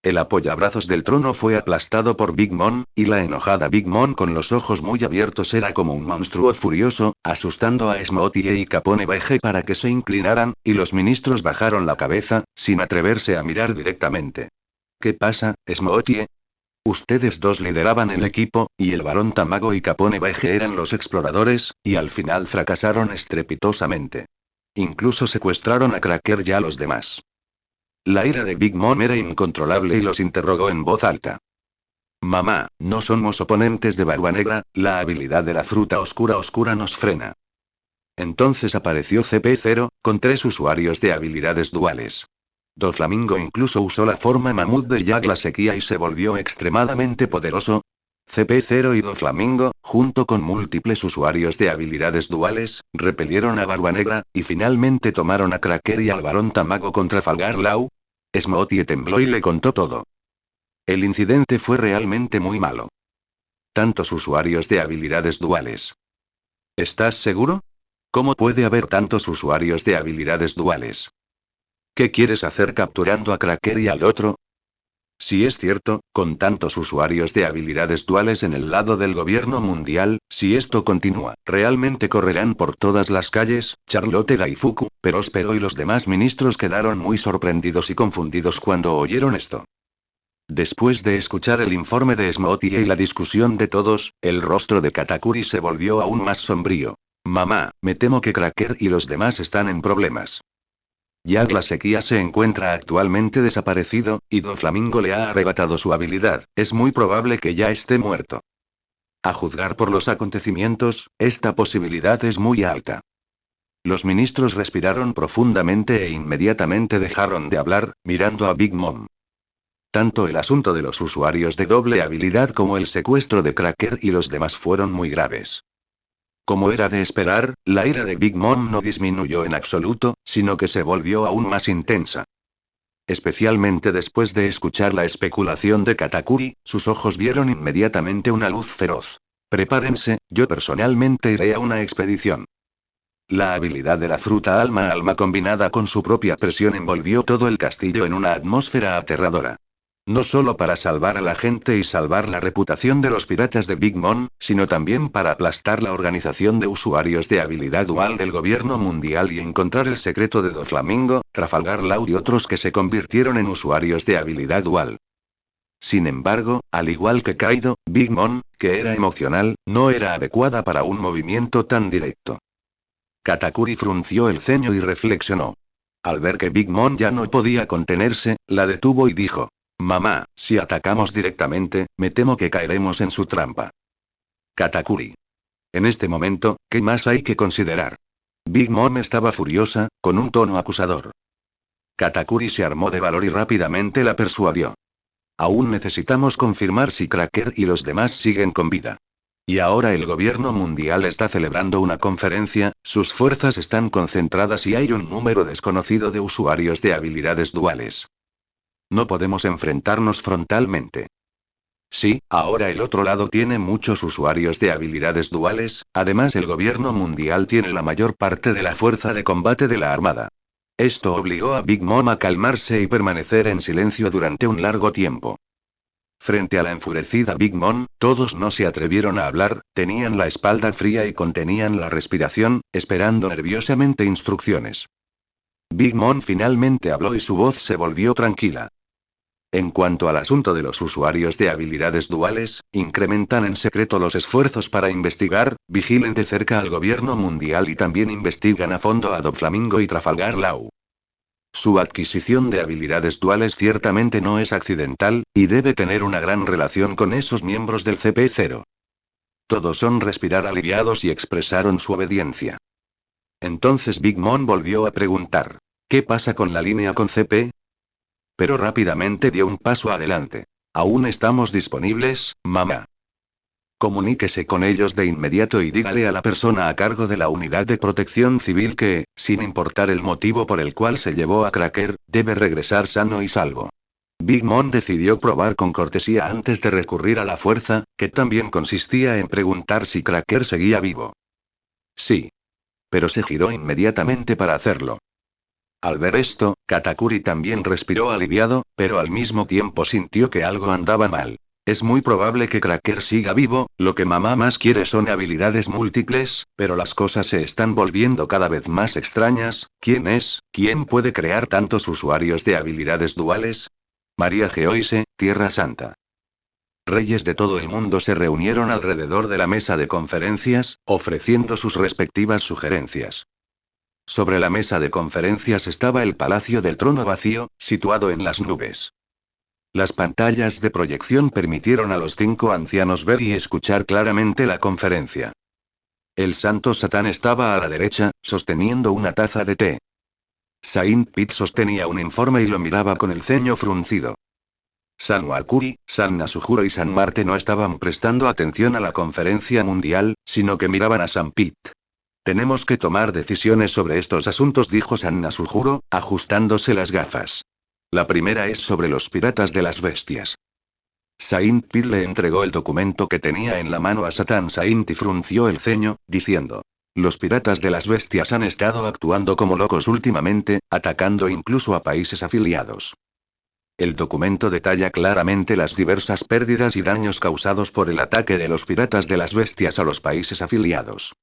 Speaker 1: El apoyabrazos del trono fue aplastado por Big Mom, y la enojada Big Mom con los ojos muy abiertos era como un monstruo furioso, asustando a Smoothie y Capone Beige para que se inclinaran, y los ministros bajaron la cabeza, sin atreverse a mirar directamente. ¿Qué pasa, Smoothie? Ustedes dos lideraban el equipo, y el barón Tamago y Capone Beige eran los exploradores, y al final fracasaron estrepitosamente. Incluso secuestraron a Cracker y a los demás. La ira de Big Mom era incontrolable y los interrogó en voz alta. Mamá, no somos oponentes de Barba Negra, la habilidad de la fruta oscura nos frena. Entonces apareció CP0, con 3 usuarios de habilidades duales. Doflamingo incluso usó la forma mamut de Jack la sequía y se volvió extremadamente poderoso. CP0 y Doflamingo, junto con múltiples usuarios de habilidades duales, repelieron a Barba Negra, y finalmente tomaron a Cracker y al barón Tamago con Trafalgar Law. Smoothie tembló y le contó todo. El incidente fue realmente muy malo. Tantos usuarios de habilidades duales. ¿Estás seguro? ¿Cómo puede haber tantos usuarios de habilidades duales? ¿Qué quieres hacer capturando a Cracker y al otro? Si es cierto, con tantos usuarios de habilidades duales en el lado del gobierno mundial, si esto continúa, realmente correrán por todas las calles. Charlotte Gaifuku, Peróspero y los demás ministros quedaron muy sorprendidos y confundidos cuando oyeron esto. Después de escuchar el informe de Smoothie y la discusión de todos, el rostro de Katakuri se volvió aún más sombrío. Mamá, me temo que Cracker y los demás están en problemas. Jack la sequía se encuentra actualmente desaparecido, y Doflamingo le ha arrebatado su habilidad, es muy probable que ya esté muerto. A juzgar por los acontecimientos, esta posibilidad es muy alta. Los ministros respiraron profundamente e inmediatamente dejaron de hablar, mirando a Big Mom. Tanto el asunto de los usuarios de doble habilidad como el secuestro de Cracker y los demás fueron muy graves. Como era de esperar, la ira de Big Mom no disminuyó en absoluto, sino que se volvió aún más intensa. Especialmente después de escuchar la especulación de Katakuri, sus ojos vieron inmediatamente una luz feroz. Prepárense, yo personalmente iré a una expedición. La habilidad de la fruta alma a alma combinada con su propia presión envolvió todo el castillo en una atmósfera aterradora. No solo para salvar a la gente y salvar la reputación de los piratas de Big Mom, sino también para aplastar la organización de usuarios de habilidad dual del gobierno mundial y encontrar el secreto de Doflamingo, Trafalgar Law y otros que se convirtieron en usuarios de habilidad dual. Sin embargo, al igual que Kaido, Big Mom, que era emocional, no era adecuada para un movimiento tan directo. Katakuri frunció el ceño y reflexionó. Al ver que Big Mom ya no podía contenerse, la detuvo y dijo: Mamá, si atacamos directamente, me temo que caeremos en su trampa. Katakuri. En este momento, ¿qué más hay que considerar? Big Mom estaba furiosa, con un tono acusador. Katakuri se armó de valor y rápidamente la persuadió. Aún necesitamos confirmar si Cracker y los demás siguen con vida. Y ahora el gobierno mundial está celebrando una conferencia, sus fuerzas están concentradas y hay un número desconocido de usuarios de habilidades duales. No podemos enfrentarnos frontalmente. Sí, ahora el otro lado tiene muchos usuarios de habilidades duales, además el gobierno mundial tiene la mayor parte de la fuerza de combate de la armada. Esto obligó a Big Mom a calmarse y permanecer en silencio durante un largo tiempo. Frente a la enfurecida Big Mom, todos no se atrevieron a hablar, tenían la espalda fría y contenían la respiración, esperando nerviosamente instrucciones. Big Mom finalmente habló y su voz se volvió tranquila. En cuanto al asunto de los usuarios de habilidades duales, incrementan en secreto los esfuerzos para investigar, vigilen de cerca al gobierno mundial y también investigan a fondo a Doflamingo y Trafalgar Law. Su adquisición de habilidades duales ciertamente no es accidental, y debe tener una gran relación con esos miembros del CP0. Todos son respirar aliviados y expresaron su obediencia. Entonces Big Mom volvió a preguntar: ¿qué pasa con la línea con CP? Pero rápidamente dio un paso adelante. Aún estamos disponibles, mamá. Comuníquese con ellos de inmediato y dígale a la persona a cargo de la unidad de protección civil que, sin importar el motivo por el cual se llevó a Cracker, debe regresar sano y salvo. Big Mom decidió probar con cortesía antes de recurrir a la fuerza, que también consistía en preguntar si Cracker seguía vivo. Sí. Pero se giró inmediatamente para hacerlo. Al ver esto, Katakuri también respiró aliviado, pero al mismo tiempo sintió que algo andaba mal. Es muy probable que Cracker siga vivo, lo que mamá más quiere son habilidades múltiples, pero las cosas se están volviendo cada vez más extrañas. ¿Quién es? ¿Quién puede crear tantos usuarios de habilidades duales? María Geoise, Tierra Santa. Reyes de todo el mundo se reunieron alrededor de la mesa de conferencias, ofreciendo sus respectivas sugerencias. Sobre la mesa de conferencias estaba el Palacio del Trono vacío, situado en las nubes. Las pantallas de proyección permitieron a los 5 ancianos ver y escuchar claramente la conferencia. El Santo Satán estaba a la derecha, sosteniendo una taza de té. Saint Pete sostenía un informe y lo miraba con el ceño fruncido. San Wakuri, San Nasuhuro y San Marte no estaban prestando atención a la conferencia mundial, sino que miraban a San Pete. Tenemos que tomar decisiones sobre estos asuntos, dijo San Nasuhuro, ajustándose las gafas. La primera es sobre los piratas de las bestias. Saint Pete le entregó el documento que tenía en la mano a Satan Saint y frunció el ceño, diciendo: los piratas de las bestias han estado actuando como locos últimamente, atacando incluso a países afiliados. El documento detalla claramente las diversas pérdidas y daños causados por el ataque de los piratas de las bestias a los países afiliados.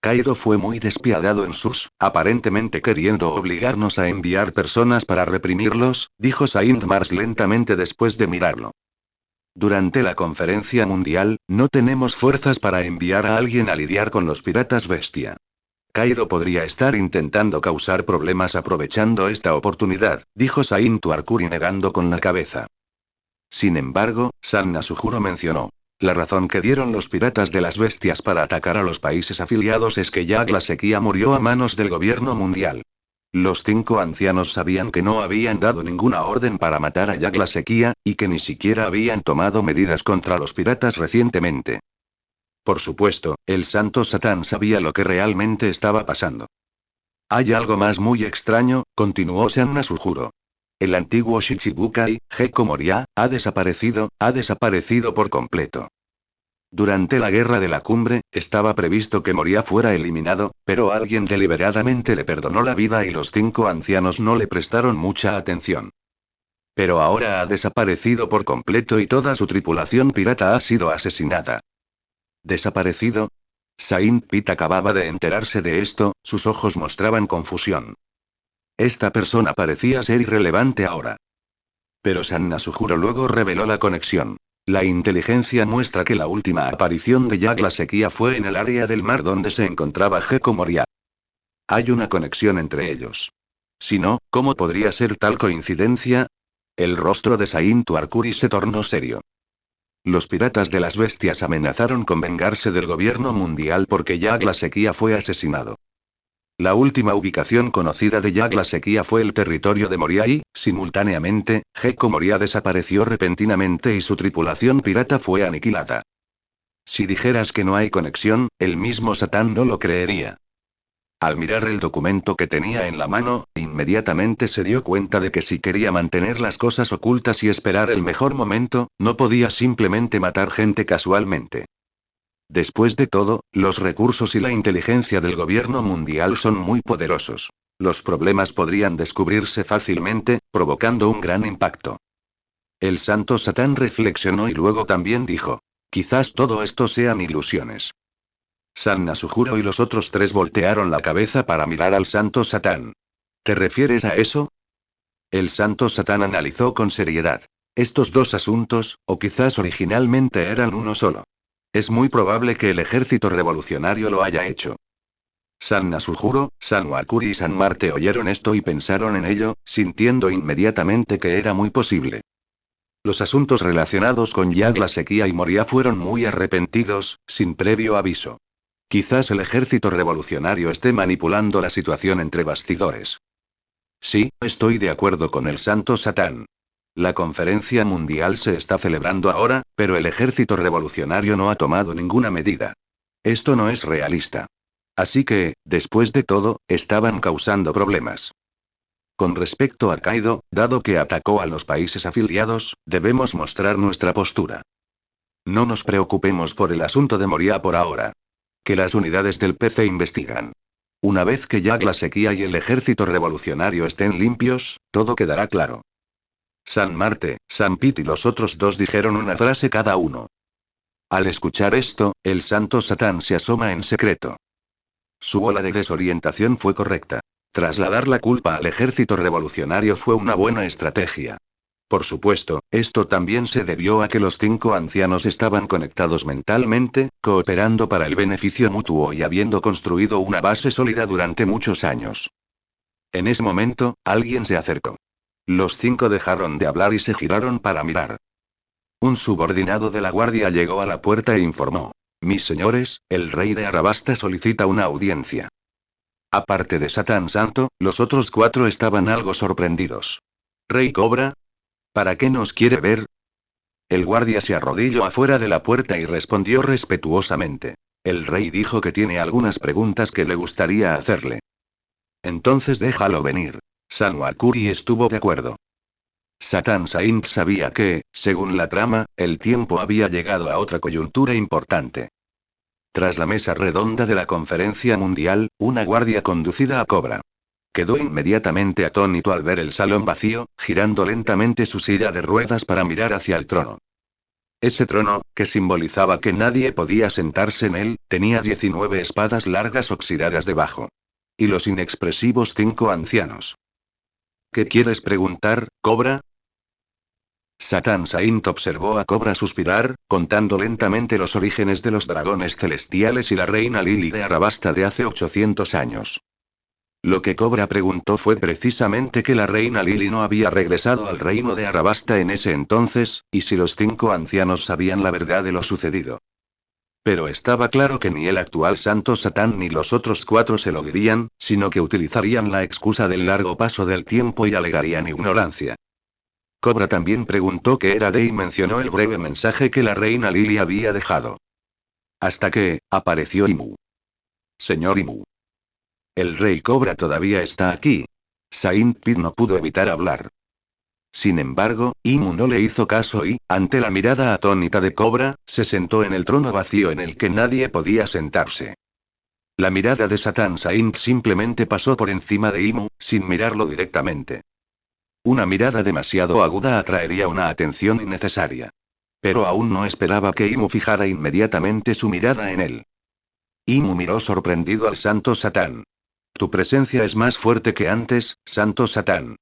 Speaker 1: Cairo fue muy despiadado en sus, aparentemente queriendo obligarnos a enviar personas para reprimirlos, dijo Saint Mars lentamente después de mirarlo. Durante la conferencia mundial, no tenemos fuerzas para enviar a alguien a lidiar con los piratas bestia. Cairo podría estar intentando causar problemas aprovechando esta oportunidad, dijo Saint Tuarkuri negando con la cabeza. Sin embargo, San Nasuhuro mencionó: la razón que dieron los piratas de las bestias para atacar a los países afiliados es que Yag la Sequía murió a manos del gobierno mundial. Los 5 ancianos sabían que no habían dado ninguna orden para matar a Yag la Sequía, y que ni siquiera habían tomado medidas contra los piratas recientemente. Por supuesto, el Santo Satán sabía lo que realmente estaba pasando. Hay algo más muy extraño, continuó San Nasuhuro. El antiguo Shichibukai, Gekko Moria, ha desaparecido por completo. Durante la guerra de la cumbre, estaba previsto que Moria fuera eliminado, pero alguien deliberadamente le perdonó la vida y los 5 ancianos no le prestaron mucha atención. Pero ahora ha desaparecido por completo y toda su tripulación pirata ha sido asesinada. ¿Desaparecido? Saint Pete acababa de enterarse de esto, sus ojos mostraban confusión. Esta persona parecía ser irrelevante ahora. Pero San Nasuhuro luego reveló la conexión. La inteligencia muestra que la última aparición de Yag la Sequía fue en el área del mar donde se encontraba Gekko Moria. Hay una conexión entre ellos. Si no, ¿cómo podría ser tal coincidencia? El rostro de Saint Arcuri se tornó serio. Los piratas de las bestias amenazaron con vengarse del gobierno mundial porque Yag la Sequía fue asesinado. La última ubicación conocida de Yag la Sequía fue el territorio de Moria y, simultáneamente, Gecko Moria desapareció repentinamente y su tripulación pirata fue aniquilada. Si dijeras que no hay conexión, el mismo Satán no lo creería. Al mirar el documento que tenía en la mano, inmediatamente se dio cuenta de que si quería mantener las cosas ocultas y esperar el mejor momento, no podía simplemente matar gente casualmente. Después de todo, los recursos y la inteligencia del gobierno mundial son muy poderosos. Los problemas podrían descubrirse fácilmente, provocando un gran impacto. El santo Satán reflexionó y luego también dijo: quizás todo esto sean ilusiones. San Nasujuro y los otros tres voltearon la cabeza para mirar al santo Satán. ¿Te refieres a eso? El santo Satán analizó con seriedad. Estos dos asuntos, o quizás originalmente eran uno solo. Es muy probable que el ejército revolucionario lo haya hecho. San Nasujuro, San Wakuri y San Marte oyeron esto y pensaron en ello, sintiendo inmediatamente que era muy posible. Los asuntos relacionados con Yag la Sequía y Moria fueron muy arrepentidos, sin previo aviso. Quizás el ejército revolucionario esté manipulando la situación entre bastidores. Sí, estoy de acuerdo con el santo Satán. La conferencia mundial se está celebrando ahora, pero el ejército revolucionario no ha tomado ninguna medida. Esto no es realista. Así que, después de todo, estaban causando problemas. Con respecto a Kaido, dado que atacó a los países afiliados, debemos mostrar nuestra postura. No nos preocupemos por el asunto de Moria por ahora. Que las unidades del PC investigan. Una vez que Yag la Sequía y el ejército revolucionario estén limpios, todo quedará claro. San Marte, San Pit y los otros dos dijeron una frase cada uno. Al escuchar esto, el santo Satán se asoma en secreto. Su ola de desorientación fue correcta. Trasladar la culpa al ejército revolucionario fue una buena estrategia. Por supuesto, esto también se debió a que los 5 ancianos estaban conectados mentalmente, cooperando para el beneficio mutuo y habiendo construido una base sólida durante muchos años. En ese momento, alguien se acercó. Los 5 dejaron de hablar y se giraron para mirar. Un subordinado de la guardia llegó a la puerta e informó: mis señores, el rey de Arabasta solicita una audiencia. Aparte de Satán Santo, los otros 4 estaban algo sorprendidos. ¿Rey Cobra? ¿Para qué nos quiere ver? El guardia se arrodilló afuera de la puerta y respondió respetuosamente. El rey dijo que tiene algunas preguntas que le gustaría hacerle. Entonces déjalo venir. San Wakuri estuvo de acuerdo. Satán Saint sabía que, según la trama, el tiempo había llegado a otra coyuntura importante. Tras la mesa redonda de la conferencia mundial, una guardia conducida a Cobra. Quedó inmediatamente atónito al ver el salón vacío, girando lentamente su silla de ruedas para mirar hacia el trono. Ese trono, que simbolizaba que nadie podía sentarse en él, tenía 19 espadas largas oxidadas debajo. Y los inexpresivos 5 ancianos. ¿Qué quieres preguntar, Cobra? Satán Saint observó a Cobra suspirar, contando lentamente los orígenes de los dragones celestiales y la reina Lily de Arabasta de hace 800 años. Lo que Cobra preguntó fue precisamente que la reina Lily no había regresado al reino de Arabasta en ese entonces, y si los 5 ancianos sabían la verdad de lo sucedido. Pero estaba claro que ni el actual santo Satán ni los otros 4 se lo dirían, sino que utilizarían la excusa del largo paso del tiempo y alegarían ignorancia. Cobra también preguntó qué era de y mencionó el breve mensaje que la reina Lily había dejado. Hasta que, apareció Imu. Señor Imu. El rey Cobra todavía está aquí. Saint Pit no pudo evitar hablar. Sin embargo, Imu no le hizo caso y, ante la mirada atónita de Cobra, se sentó en el trono vacío en el que nadie podía sentarse. La mirada de Satán Saint simplemente pasó por encima de Imu, sin mirarlo directamente. Una mirada demasiado aguda atraería una atención innecesaria. Pero aún no esperaba que Imu fijara inmediatamente su mirada en él. Imu miró sorprendido al santo Satán. Tu presencia es más fuerte que antes, santo Satán.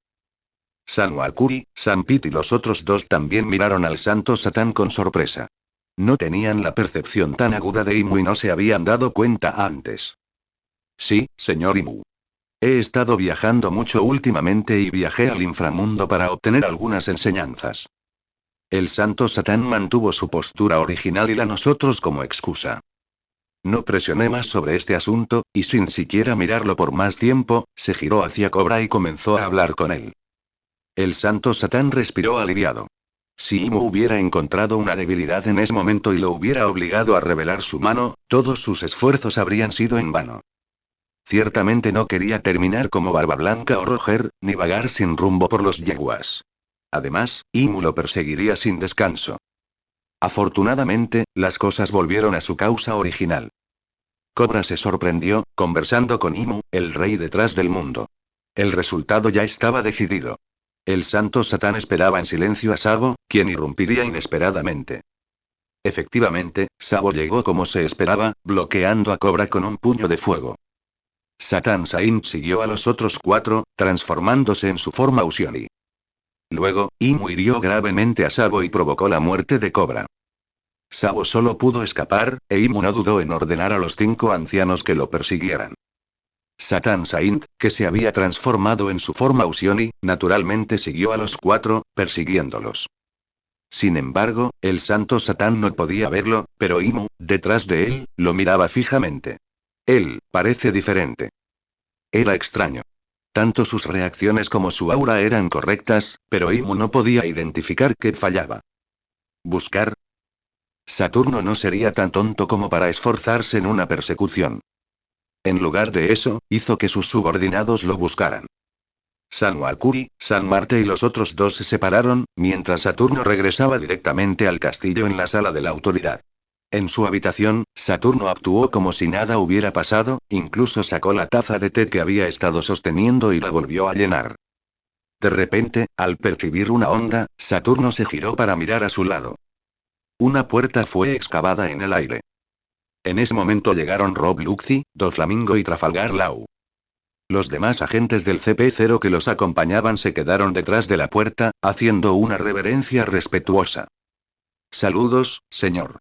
Speaker 1: San Wakuri, San Pit y los otros 2 también miraron al santo Satán con sorpresa. No tenían la percepción tan aguda de Imu y no se habían dado cuenta antes. Sí, señor Imu. He estado viajando mucho últimamente y viajé al inframundo para obtener algunas enseñanzas. El santo Satán mantuvo su postura original y la nosotros como excusa. No presioné más sobre este asunto, y sin siquiera mirarlo por más tiempo, se giró hacia Cobra y comenzó a hablar con él. El santo Satán respiró aliviado. Si Imu hubiera encontrado una debilidad en ese momento y lo hubiera obligado a revelar su mano, todos sus esfuerzos habrían sido en vano. Ciertamente no quería terminar como Barba Blanca o Roger, ni vagar sin rumbo por los yeguas. Además, Imu lo perseguiría sin descanso. Afortunadamente, las cosas volvieron a su causa original. Cobra se sorprendió, conversando con Imu, el rey detrás del mundo. El resultado ya estaba decidido. El santo Satán esperaba en silencio a Sabo, quien irrumpiría inesperadamente. Efectivamente, Sabo llegó como se esperaba, bloqueando a Cobra con un puño de fuego. Satan Saint siguió a los otros 4, transformándose en su forma Usioni. Luego, Imu hirió gravemente a Sabo y provocó la muerte de Cobra. Sabo solo pudo escapar, e Imu no dudó en ordenar a los 5 ancianos que lo persiguieran. Satan Saint, que se había transformado en su forma Usioni, naturalmente siguió a los 4, persiguiéndolos. Sin embargo, el santo Satán no podía verlo, pero Imu, detrás de él, lo miraba fijamente. Él, parece diferente. Era extraño. Tanto sus reacciones como su aura eran correctas, pero Imu no podía identificar qué fallaba. ¿Buscar? Saturno no sería tan tonto como para esforzarse en una persecución. En lugar de eso, hizo que sus subordinados lo buscaran. San Wakuri, San Marte y los otros 2 se separaron, mientras Saturno regresaba directamente al castillo en la sala de la autoridad. En su habitación, Saturno actuó como si nada hubiera pasado, incluso sacó la taza de té que había estado sosteniendo y la volvió a llenar. De repente, al percibir una onda, Saturno se giró para mirar a su lado. Una puerta fue excavada en el aire. En ese momento llegaron Rob Luxy, Doflamingo y Trafalgar Law. Los demás agentes del CP0 que los acompañaban se quedaron detrás de la puerta, haciendo una reverencia respetuosa. Saludos, señor.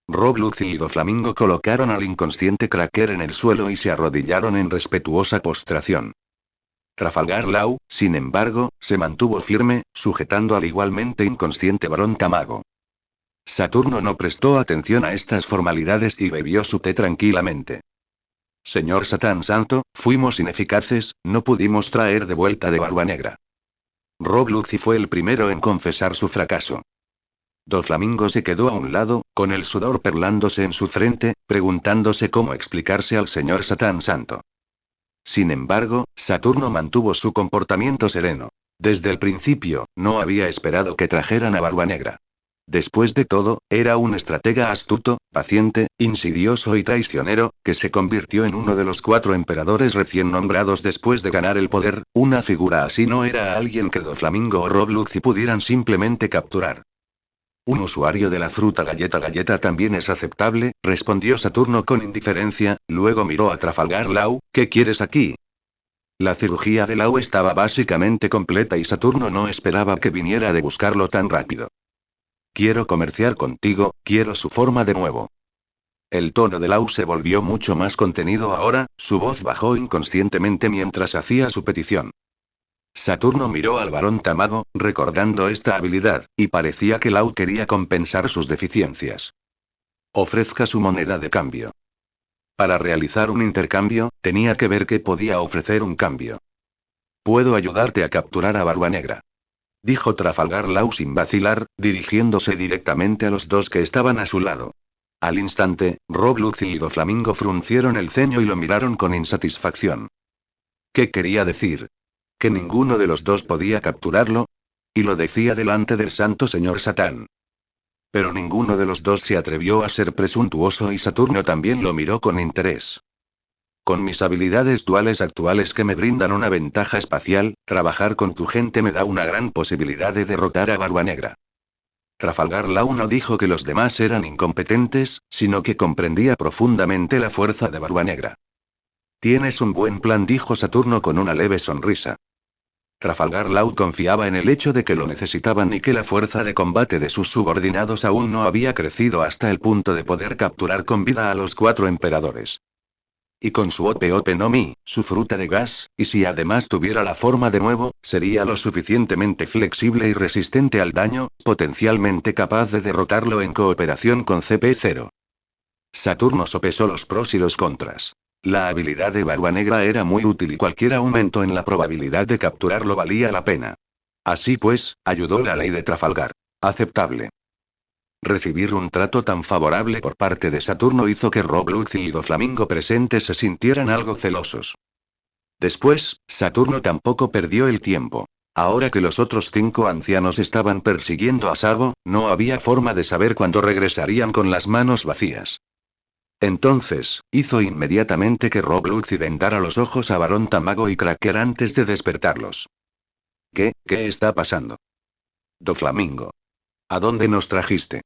Speaker 1: Rob Lucy y Doflamingo colocaron al inconsciente Cracker en el suelo y se arrodillaron en respetuosa postración. Trafalgar Law, sin embargo, se mantuvo firme, sujetando al igualmente inconsciente Barón Tamago. Saturno no prestó atención a estas formalidades y bebió su té tranquilamente. Señor Satán Santo, fuimos ineficaces, no pudimos traer de vuelta de Barba Negra. Rob Lucy fue el primero en confesar su fracaso. Doflamingo se quedó a un lado, con el sudor perlándose en su frente, preguntándose cómo explicarse al señor Satán Santo. Sin embargo, Saturno mantuvo su comportamiento sereno. Desde el principio, no había esperado que trajeran a Barba Negra. Después de todo, era un estratega astuto, paciente, insidioso y traicionero, que se convirtió en uno de los 4 emperadores recién nombrados después de ganar el poder. Una figura así no era alguien que Doflamingo o Rob Lucy pudieran simplemente capturar. Un usuario de la fruta galleta también es aceptable, respondió Saturno con indiferencia, luego miró a Trafalgar Law. ¿Qué quieres aquí? La cirugía de Law estaba básicamente completa y Saturno no esperaba que viniera de buscarlo tan rápido. Quiero comerciar contigo, quiero su forma de nuevo. El tono de Law se volvió mucho más contenido ahora, su voz bajó inconscientemente mientras hacía su petición. Saturno miró al Barón Tamago, recordando esta habilidad, y parecía que Law quería compensar sus deficiencias. Ofrezca su moneda de cambio. Para realizar un intercambio, tenía que ver qué podía ofrecer un cambio. Puedo ayudarte a capturar a Barba Negra, dijo Trafalgar Law sin vacilar, dirigiéndose directamente a los 2 que estaban a su lado. Al instante, Rob Lucy y Doflamingo fruncieron el ceño y lo miraron con insatisfacción. ¿Qué quería decir? ¿Que ninguno de los 2 podía capturarlo? Y lo decía delante del santo señor Satán. Pero ninguno de los 2 se atrevió a ser presuntuoso y Saturno también lo miró con interés. Con mis habilidades duales actuales que me brindan una ventaja espacial, trabajar con tu gente me da una gran posibilidad de derrotar a Barba Negra. Trafalgar Law no dijo que los demás eran incompetentes, sino que comprendía profundamente la fuerza de Barba Negra. Tienes un buen plan, dijo Saturno con una leve sonrisa. Trafalgar Law confiaba en el hecho de que lo necesitaban y que la fuerza de combate de sus subordinados aún no había crecido hasta el punto de poder capturar con vida a los 4 emperadores. y con su Ope no Mi, su fruta de gas, y si además tuviera la forma de nuevo, sería lo suficientemente flexible y resistente al daño, potencialmente capaz de derrotarlo en cooperación con CP0. Saturno sopesó los pros y los contras. La habilidad de Barba Negra era muy útil y cualquier aumento en la probabilidad de capturarlo valía la pena. Así pues, ayudó la ley de Trafalgar. Aceptable. Recibir un trato tan favorable por parte de Saturno hizo que Rob Lucy y Doflamingo presentes se sintieran algo celosos. Después, Saturno tampoco perdió el tiempo. Ahora que los otros 5 ancianos estaban persiguiendo a Sabo, no había forma de saber cuándo regresarían con las manos vacías. Entonces, hizo inmediatamente que Rob Lucy vendara los ojos a Barón Tamago y Cracker antes de despertarlos. ¿Qué está pasando? Doflamingo. ¿A dónde nos trajiste?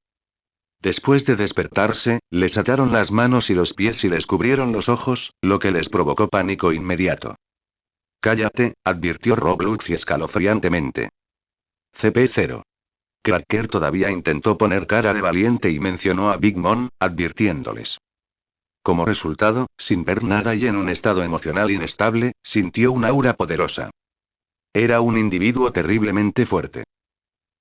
Speaker 1: Después de despertarse, les ataron las manos y los pies y les cubrieron los ojos, lo que les provocó pánico inmediato. Cállate, advirtió Rob Lucy escalofriantemente. CP0. Cracker todavía intentó poner cara de valiente y mencionó a Big Mom, advirtiéndoles. Como resultado, sin ver nada y en un estado emocional inestable, sintió un aura poderosa. Era un individuo terriblemente fuerte.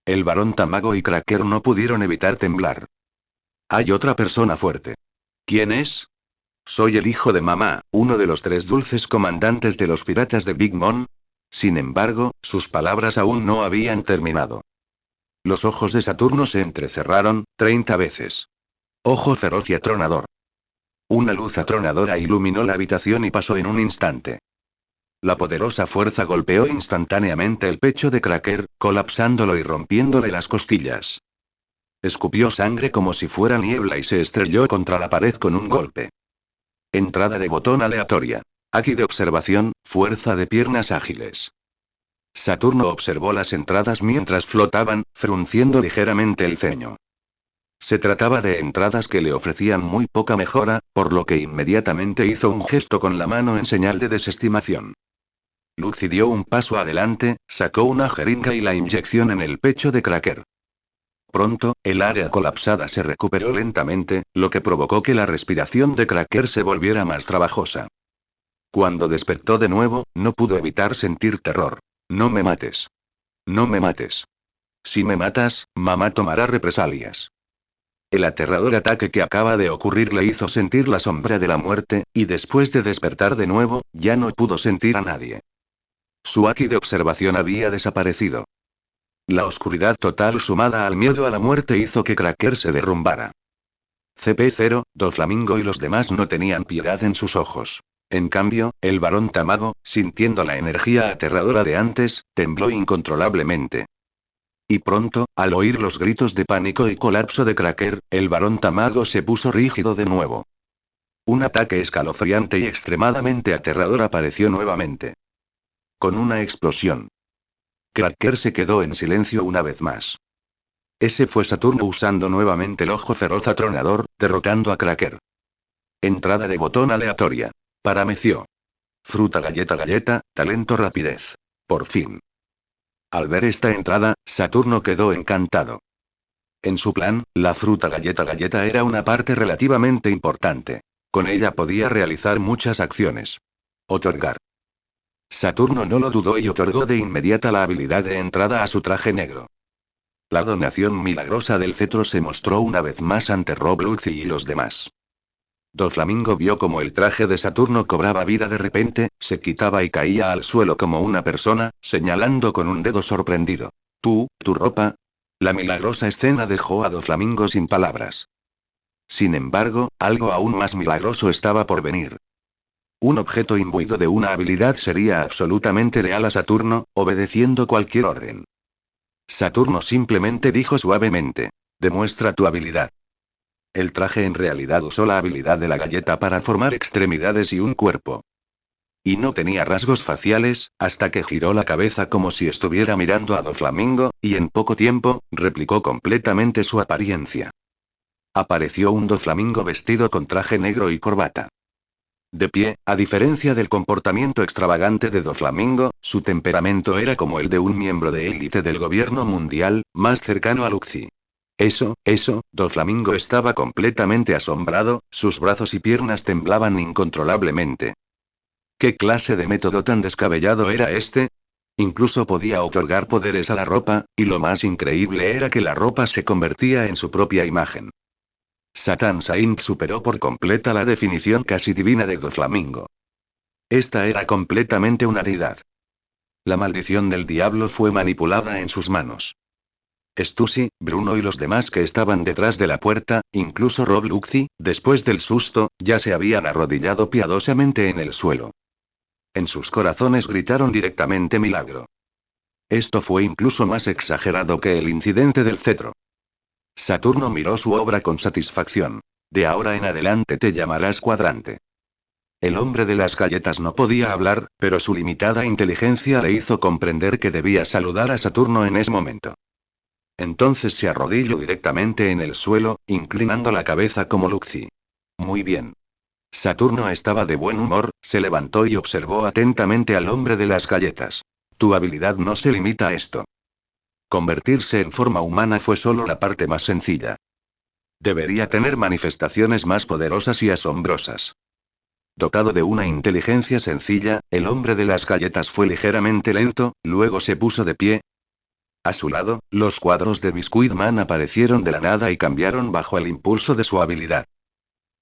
Speaker 1: El Barón Tamago y Cracker no pudieron evitar temblar. Hay otra persona fuerte. ¿Quién es? Soy el hijo de mamá, uno de los 3 dulces comandantes de los piratas de Big Mom. Sin embargo, sus palabras aún no habían terminado. Los ojos de Saturno se entrecerraron, 30 veces. Ojo feroz y atronador. Una luz atronadora iluminó la habitación y pasó en un instante. La poderosa fuerza golpeó instantáneamente el pecho de Cracker, colapsándolo y rompiéndole las costillas. Escupió sangre como si fuera niebla y se estrelló contra la pared con un golpe. Entrada de botón aleatoria. Aquí de observación, fuerza de piernas ágiles. Saturno observó las entradas mientras flotaban, frunciendo ligeramente el ceño. Se trataba de entradas que le ofrecían muy poca mejora, por lo que inmediatamente hizo un gesto con la mano en señal de desestimación. Lucy dio un paso adelante, sacó una jeringa y la inyección en el pecho de Cracker. Pronto, el área colapsada se recuperó lentamente, lo que provocó que la respiración de Cracker se volviera más trabajosa. Cuando despertó de nuevo, no pudo evitar sentir terror. No me mates. No me mates. Si me matas, mamá tomará represalias. El aterrador ataque que acaba de ocurrir le hizo sentir la sombra de la muerte, y después de despertar de nuevo, ya no pudo sentir a nadie. Su haki de observación había desaparecido. La oscuridad total sumada al miedo a la muerte hizo que Cracker se derrumbara. CP0, Doflamingo y los demás no tenían piedad en sus ojos. En cambio, el Barón Tamago, sintiendo la energía aterradora de antes, tembló incontrolablemente. Y pronto, al oír los gritos de pánico y colapso de Cracker, el Barón Tamago se puso rígido de nuevo. Un ataque escalofriante y extremadamente aterrador apareció nuevamente. Con una explosión. Cracker se quedó en silencio una vez más. Ese fue Saturno usando nuevamente el ojo feroz atronador, derrotando a Cracker. Entrada de botón aleatoria. Parameció. Fruta galleta, talento rapidez. Por fin. Al ver esta entrada, Saturno quedó encantado. En su plan, la fruta galleta era una parte relativamente importante. Con ella podía realizar muchas acciones. Otorgar. Saturno no lo dudó y otorgó de inmediata la habilidad de entrada a su traje negro. La donación milagrosa del cetro se mostró una vez más ante Rob Lucy y los demás. Doflamingo vio como el traje de Saturno cobraba vida de repente, se quitaba y caía al suelo como una persona, señalando con un dedo sorprendido. Tu ropa. La milagrosa escena dejó a Doflamingo sin palabras. Sin embargo, algo aún más milagroso estaba por venir. Un objeto imbuido de una habilidad sería absolutamente leal a Saturno, obedeciendo cualquier orden. Saturno simplemente dijo suavemente. Demuestra tu habilidad. El traje en realidad usó la habilidad de la galleta para formar extremidades y un cuerpo. Y no tenía rasgos faciales, hasta que giró la cabeza como si estuviera mirando a Doflamingo, y en poco tiempo, replicó completamente su apariencia. Apareció un Doflamingo vestido con traje negro y corbata. De pie, a diferencia del comportamiento extravagante de Doflamingo, su temperamento era como el de un miembro de élite del gobierno mundial, más cercano a Luxi. Doflamingo estaba completamente asombrado, sus brazos y piernas temblaban incontrolablemente. ¿Qué clase de método tan descabellado era este? Incluso podía otorgar poderes a la ropa, y lo más increíble era que la ropa se convertía en su propia imagen. Satan Saint superó por completa la definición casi divina de Doflamingo. Esta era completamente una deidad. La maldición del diablo fue manipulada en sus manos. Stussy, Bruno y los demás que estaban detrás de la puerta, incluso Rob Luxy, después del susto, ya se habían arrodillado piadosamente en el suelo. En sus corazones gritaron directamente milagro. Esto fue incluso más exagerado que el incidente del cetro. Saturno miró su obra con satisfacción. De ahora en adelante te llamarás Cuadrante. El hombre de las galletas no podía hablar, pero su limitada inteligencia le hizo comprender que debía saludar a Saturno en ese momento. Entonces se arrodilló directamente en el suelo, inclinando la cabeza como Luxy. Muy bien. Saturno estaba de buen humor, se levantó y observó atentamente al hombre de las galletas. Tu habilidad no se limita a esto. Convertirse en forma humana fue solo la parte más sencilla. Debería tener manifestaciones más poderosas y asombrosas. Dotado de una inteligencia sencilla, el hombre de las galletas fue ligeramente lento, luego se puso de pie. A su lado, los cuadros de Biscuit Man aparecieron de la nada y cambiaron bajo el impulso de su habilidad.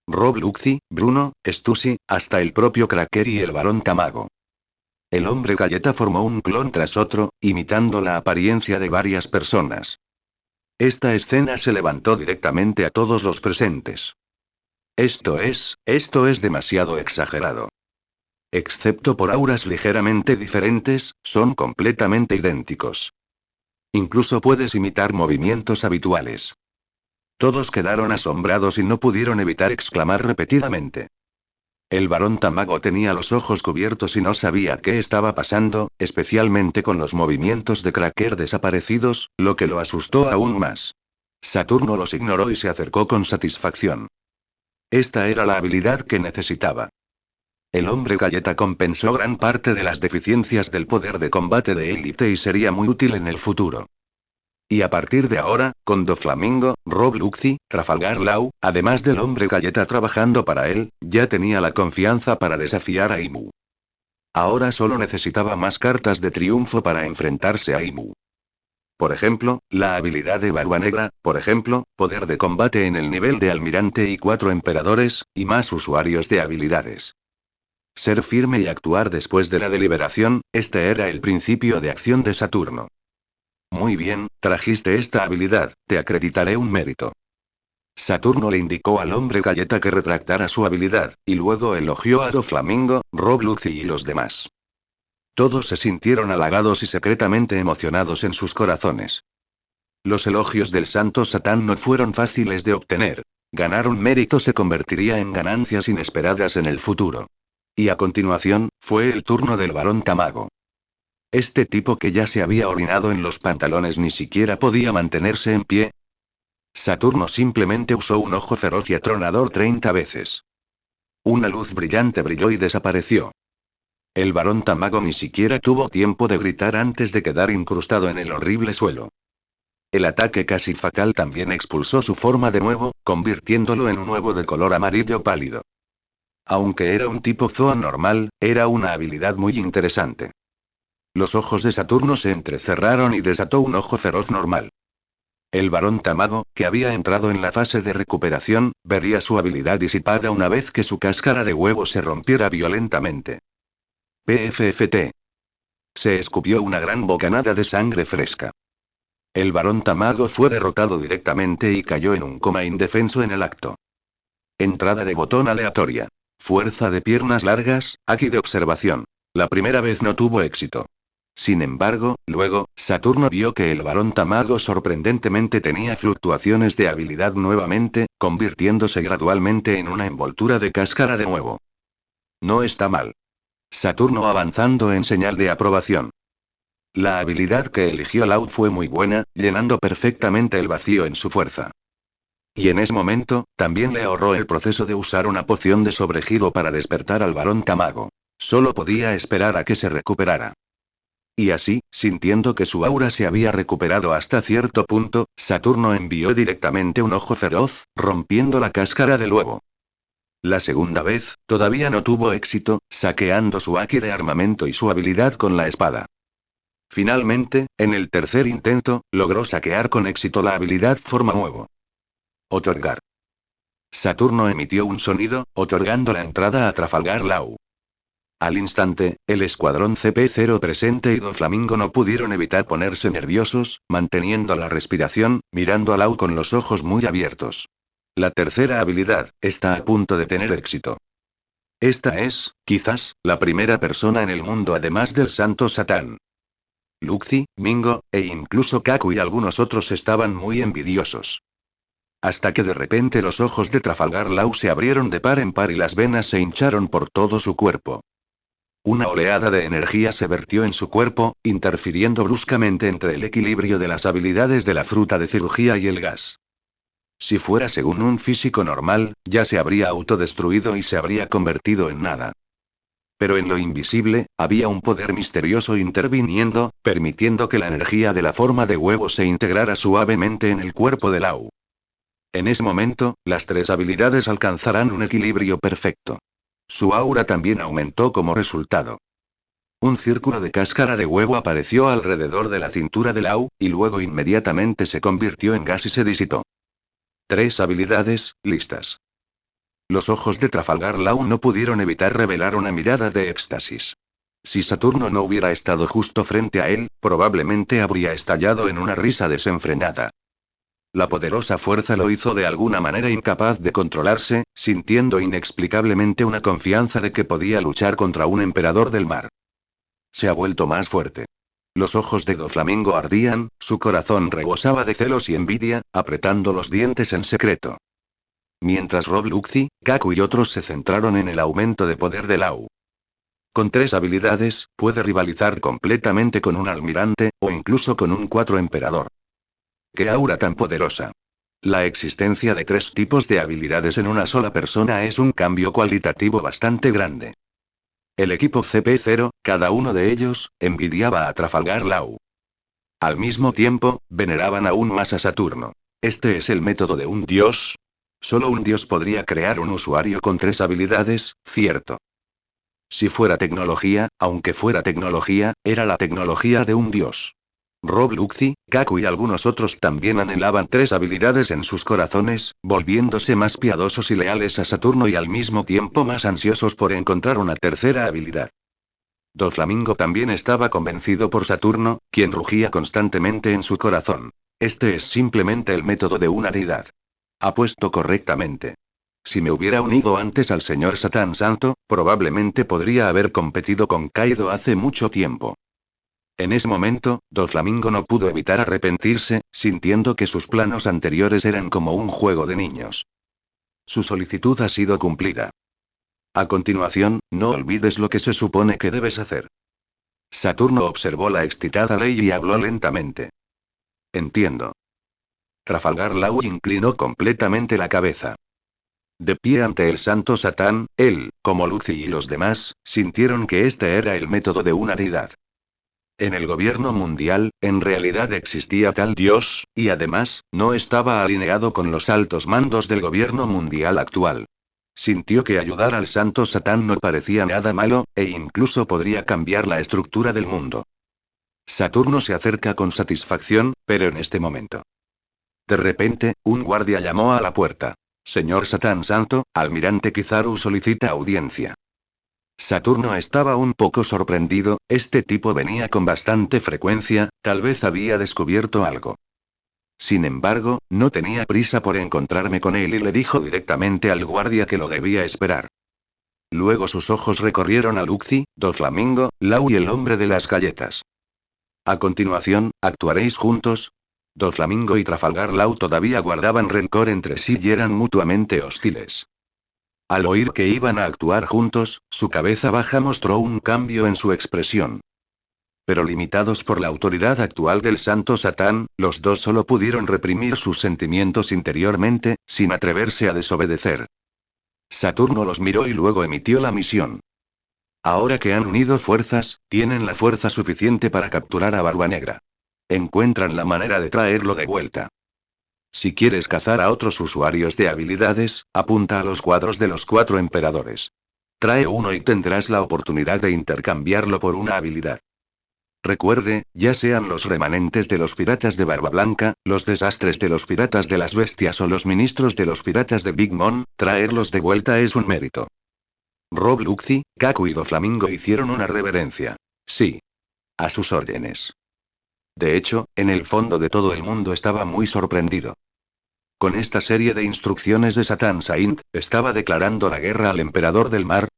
Speaker 1: Rob Luxy, Bruno, Stussy, hasta el propio Cracker y el Barón Tamago. El hombre galleta formó un clon tras otro, imitando la apariencia de varias personas. Esta escena se levantó directamente a todos los presentes. Esto es demasiado exagerado. Excepto por auras ligeramente diferentes, son completamente idénticos. Incluso puedes imitar movimientos habituales. Todos quedaron asombrados y no pudieron evitar exclamar repetidamente. El Barón Tamago tenía los ojos cubiertos y no sabía qué estaba pasando, especialmente con los movimientos de Cracker desaparecidos, lo que lo asustó aún más. Saturno los ignoró y se acercó con satisfacción. Esta era la habilidad que necesitaba. El hombre galleta compensó gran parte de las deficiencias del poder de combate de élite y sería muy útil en el futuro. Y a partir de ahora, con Doflamingo, Rob Luxy, Trafalgar Law, además del hombre galleta trabajando para él, ya tenía la confianza para desafiar a Imu. Ahora solo necesitaba más cartas de triunfo para enfrentarse a Imu. Por ejemplo, la habilidad de Barba Negra, por ejemplo, poder de combate en el nivel de Almirante y 4 emperadores, y más usuarios de habilidades. Ser firme y actuar después de la deliberación, este era el principio de acción de Saturno. Muy bien, trajiste esta habilidad, te acreditaré un mérito. Saturno le indicó al hombre galleta que retractara su habilidad, y luego elogió a Doflamingo, Rob Luxy y los demás. Todos se sintieron halagados y secretamente emocionados en sus corazones. Los elogios del santo Satán no fueron fáciles de obtener. Ganar un mérito se convertiría en ganancias inesperadas en el futuro. Y a continuación, fue el turno del Barón Tamago. Este tipo que ya se había orinado en los pantalones ni siquiera podía mantenerse en pie. Saturno simplemente usó un ojo feroz y atronador 30 veces. Una luz brillante brilló y desapareció. El Barón Tamago ni siquiera tuvo tiempo de gritar antes de quedar incrustado en el horrible suelo. El ataque casi fatal también expulsó su forma de nuevo, convirtiéndolo en un huevo de color amarillo pálido. Aunque era un tipo Zoan normal, era una habilidad muy interesante. Los ojos de Saturno se entrecerraron y desató un ojo feroz normal. El Barón Tamago, que había entrado en la fase de recuperación, vería su habilidad disipada una vez que su cáscara de huevo se rompiera violentamente. PFFT. Se escupió una gran bocanada de sangre fresca. El Barón Tamago fue derrotado directamente y cayó en un coma indefenso en el acto. Entrada de botón aleatoria. Fuerza de piernas largas, aquí de observación. La primera vez no tuvo éxito. Sin embargo, luego, Saturno vio que el Barón Tamago sorprendentemente tenía fluctuaciones de habilidad nuevamente, convirtiéndose gradualmente en una envoltura de cáscara de nuevo. No está mal. Saturno avanzando en señal de aprobación. La habilidad que eligió Laud fue muy buena, llenando perfectamente el vacío en su fuerza. Y en ese momento, también le ahorró el proceso de usar una poción de sobregiro para despertar al Barón Tamago. Solo podía esperar a que se recuperara. Y así, sintiendo que su aura se había recuperado hasta cierto punto, Saturno envió directamente un ojo feroz, rompiendo la cáscara del huevo. La segunda vez, todavía no tuvo éxito, saqueando su haki de armamento y su habilidad con la espada. Finalmente, en el tercer intento, logró saquear con éxito la habilidad forma huevo. Otorgar. Saturno emitió un sonido, otorgando la entrada a Trafalgar Law. Al instante, el escuadrón CP-0 presente y Doflamingo no pudieron evitar ponerse nerviosos, manteniendo la respiración, mirando a Law con los ojos muy abiertos. La tercera habilidad está a punto de tener éxito. Esta es, quizás, la primera persona en el mundo además del Santo Satán. Luxi, Mingo, e incluso Kaku y algunos otros estaban muy envidiosos. Hasta que de repente los ojos de Trafalgar Law se abrieron de par en par y las venas se hincharon por todo su cuerpo. Una oleada de energía se vertió en su cuerpo, interfiriendo bruscamente entre el equilibrio de las habilidades de la fruta de cirugía y el gas. Si fuera según un físico normal, ya se habría autodestruido y se habría convertido en nada. Pero en lo invisible, había un poder misterioso interviniendo, permitiendo que la energía de la forma de huevo se integrara suavemente en el cuerpo de Law. En ese momento, las tres habilidades alcanzarán un equilibrio perfecto. Su aura también aumentó como resultado. Un círculo de cáscara de huevo apareció alrededor de la cintura de Law, y luego inmediatamente se convirtió en gas y se disipó. Tres habilidades, listas. Los ojos de Trafalgar Law no pudieron evitar revelar una mirada de éxtasis. Si Saturno no hubiera estado justo frente a él, probablemente habría estallado en una risa desenfrenada. La poderosa fuerza lo hizo de alguna manera incapaz de controlarse, sintiendo inexplicablemente una confianza de que podía luchar contra un emperador del mar. Se ha vuelto más fuerte. Los ojos de Doflamingo ardían, su corazón rebosaba de celos y envidia, apretando los dientes en secreto. Mientras Rob Luxi, Kaku y otros se centraron en el aumento de poder de Law. Con tres habilidades, puede rivalizar completamente con un almirante, o incluso con un cuatro emperador. ¡Qué aura tan poderosa! La existencia de tres tipos de habilidades en una sola persona es un cambio cualitativo bastante grande. El equipo CP0, cada uno de ellos, envidiaba a Trafalgar Law. Al mismo tiempo, veneraban aún más a Saturno. ¿Este es el método de un dios? Solo un dios podría crear un usuario con tres habilidades, cierto. Si fuera tecnología, aunque fuera tecnología, era la tecnología de un dios. Rob Luxi, Kaku y algunos otros también anhelaban tres habilidades en sus corazones, volviéndose más piadosos y leales a Saturno y al mismo tiempo más ansiosos por encontrar una tercera habilidad. Doflamingo también estaba convencido por Saturno, quien rugía constantemente en su corazón. Este es simplemente el método de una deidad. Apuesto correctamente. Si me hubiera unido antes al señor Satán Santo, probablemente podría haber competido con Kaido hace mucho tiempo. En ese momento, Doflamingo no pudo evitar arrepentirse, sintiendo que sus planos anteriores eran como un juego de niños. Su solicitud ha sido cumplida. A continuación, no olvides lo que se supone que debes hacer. Saturno observó la excitada Ley y habló lentamente. Entiendo. Trafalgar Law inclinó completamente la cabeza. De pie ante el santo Satán, él, como Lucy y los demás, sintieron que este era el método de una deidad. En el gobierno mundial, en realidad existía tal dios, y además, no estaba alineado con los altos mandos del gobierno mundial actual. Sintió que ayudar al santo Satán no parecía nada malo, e incluso podría cambiar la estructura del mundo. Saturno se acerca con satisfacción, pero en este momento. De repente, un guardia llamó a la puerta. Señor Satán Santo, almirante Kizaru solicita audiencia. Saturno estaba un poco sorprendido, este tipo venía con bastante frecuencia, tal vez había descubierto algo. Sin embargo, no tenía prisa por encontrarme con él y le dijo directamente al guardia que lo debía esperar. Luego sus ojos recorrieron a Luxi, Doflamingo, Law y el hombre de las galletas. A continuación, ¿actuaréis juntos? Doflamingo y Trafalgar Law todavía guardaban rencor entre sí y eran mutuamente hostiles. Al oír que iban a actuar juntos, su cabeza baja mostró un cambio en su expresión. Pero limitados por la autoridad actual del Santo Satán, los dos solo pudieron reprimir sus sentimientos interiormente, sin atreverse a desobedecer. Saturno los miró y luego emitió la misión. Ahora que han unido fuerzas, tienen la fuerza suficiente para capturar a Barba Negra. Encuentran la manera de traerlo de vuelta. Si quieres cazar a otros usuarios de habilidades, apunta a los cuadros de los 4 emperadores. Trae uno y tendrás la oportunidad de intercambiarlo por una habilidad. Recuerde, ya sean los remanentes de los piratas de Barba Blanca, los desastres de los piratas de las bestias o los ministros de los piratas de Big Mom, traerlos de vuelta es un mérito. Rob Luxy, Kaku y Doflamingo hicieron una reverencia. Sí. A sus órdenes. De hecho, en el fondo de todo el mundo estaba muy sorprendido. Con esta serie de instrucciones de Satan Saint, ¿estaba declarando la guerra al Emperador del Mar?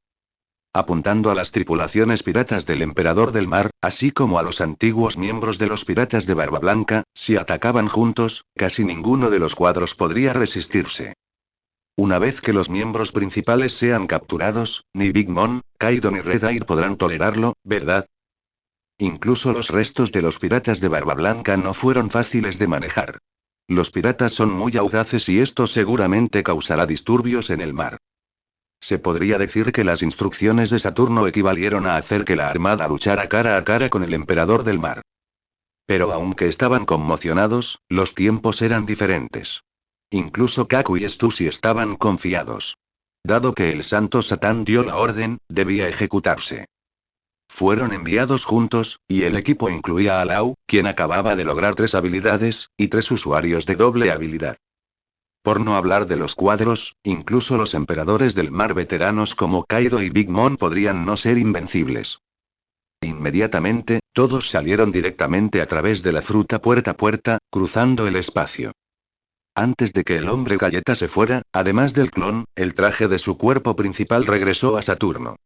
Speaker 1: Apuntando a las tripulaciones piratas del Emperador del Mar, así como a los antiguos miembros de los piratas de Barba Blanca, si atacaban juntos, casi ninguno de los cuadros podría resistirse. Una vez que los miembros principales sean capturados, ni Big Mom, Kaido ni Red Air podrán tolerarlo, ¿verdad? Incluso los restos de los piratas de Barba Blanca no fueron fáciles de manejar. Los piratas son muy audaces y esto seguramente causará disturbios en el mar. Se podría decir que las instrucciones de Saturno equivalieron a hacer que la armada luchara cara a cara con el Emperador del Mar. Pero aunque estaban conmocionados, los tiempos eran diferentes. Incluso Kaku y Stussy estaban confiados. Dado que el Santo Satán dio la orden, debía ejecutarse. Fueron enviados juntos, y el equipo incluía a Lau, quien acababa de lograr 3 habilidades, y 3 usuarios de doble habilidad. Por no hablar de los cuadros, incluso los emperadores del mar veteranos como Kaido y Big Mom podrían no ser invencibles. Inmediatamente, todos salieron directamente a través de la fruta puerta a puerta, cruzando el espacio. Antes de que el hombre galleta se fuera, además del clon, el traje de su cuerpo principal regresó a Saturno.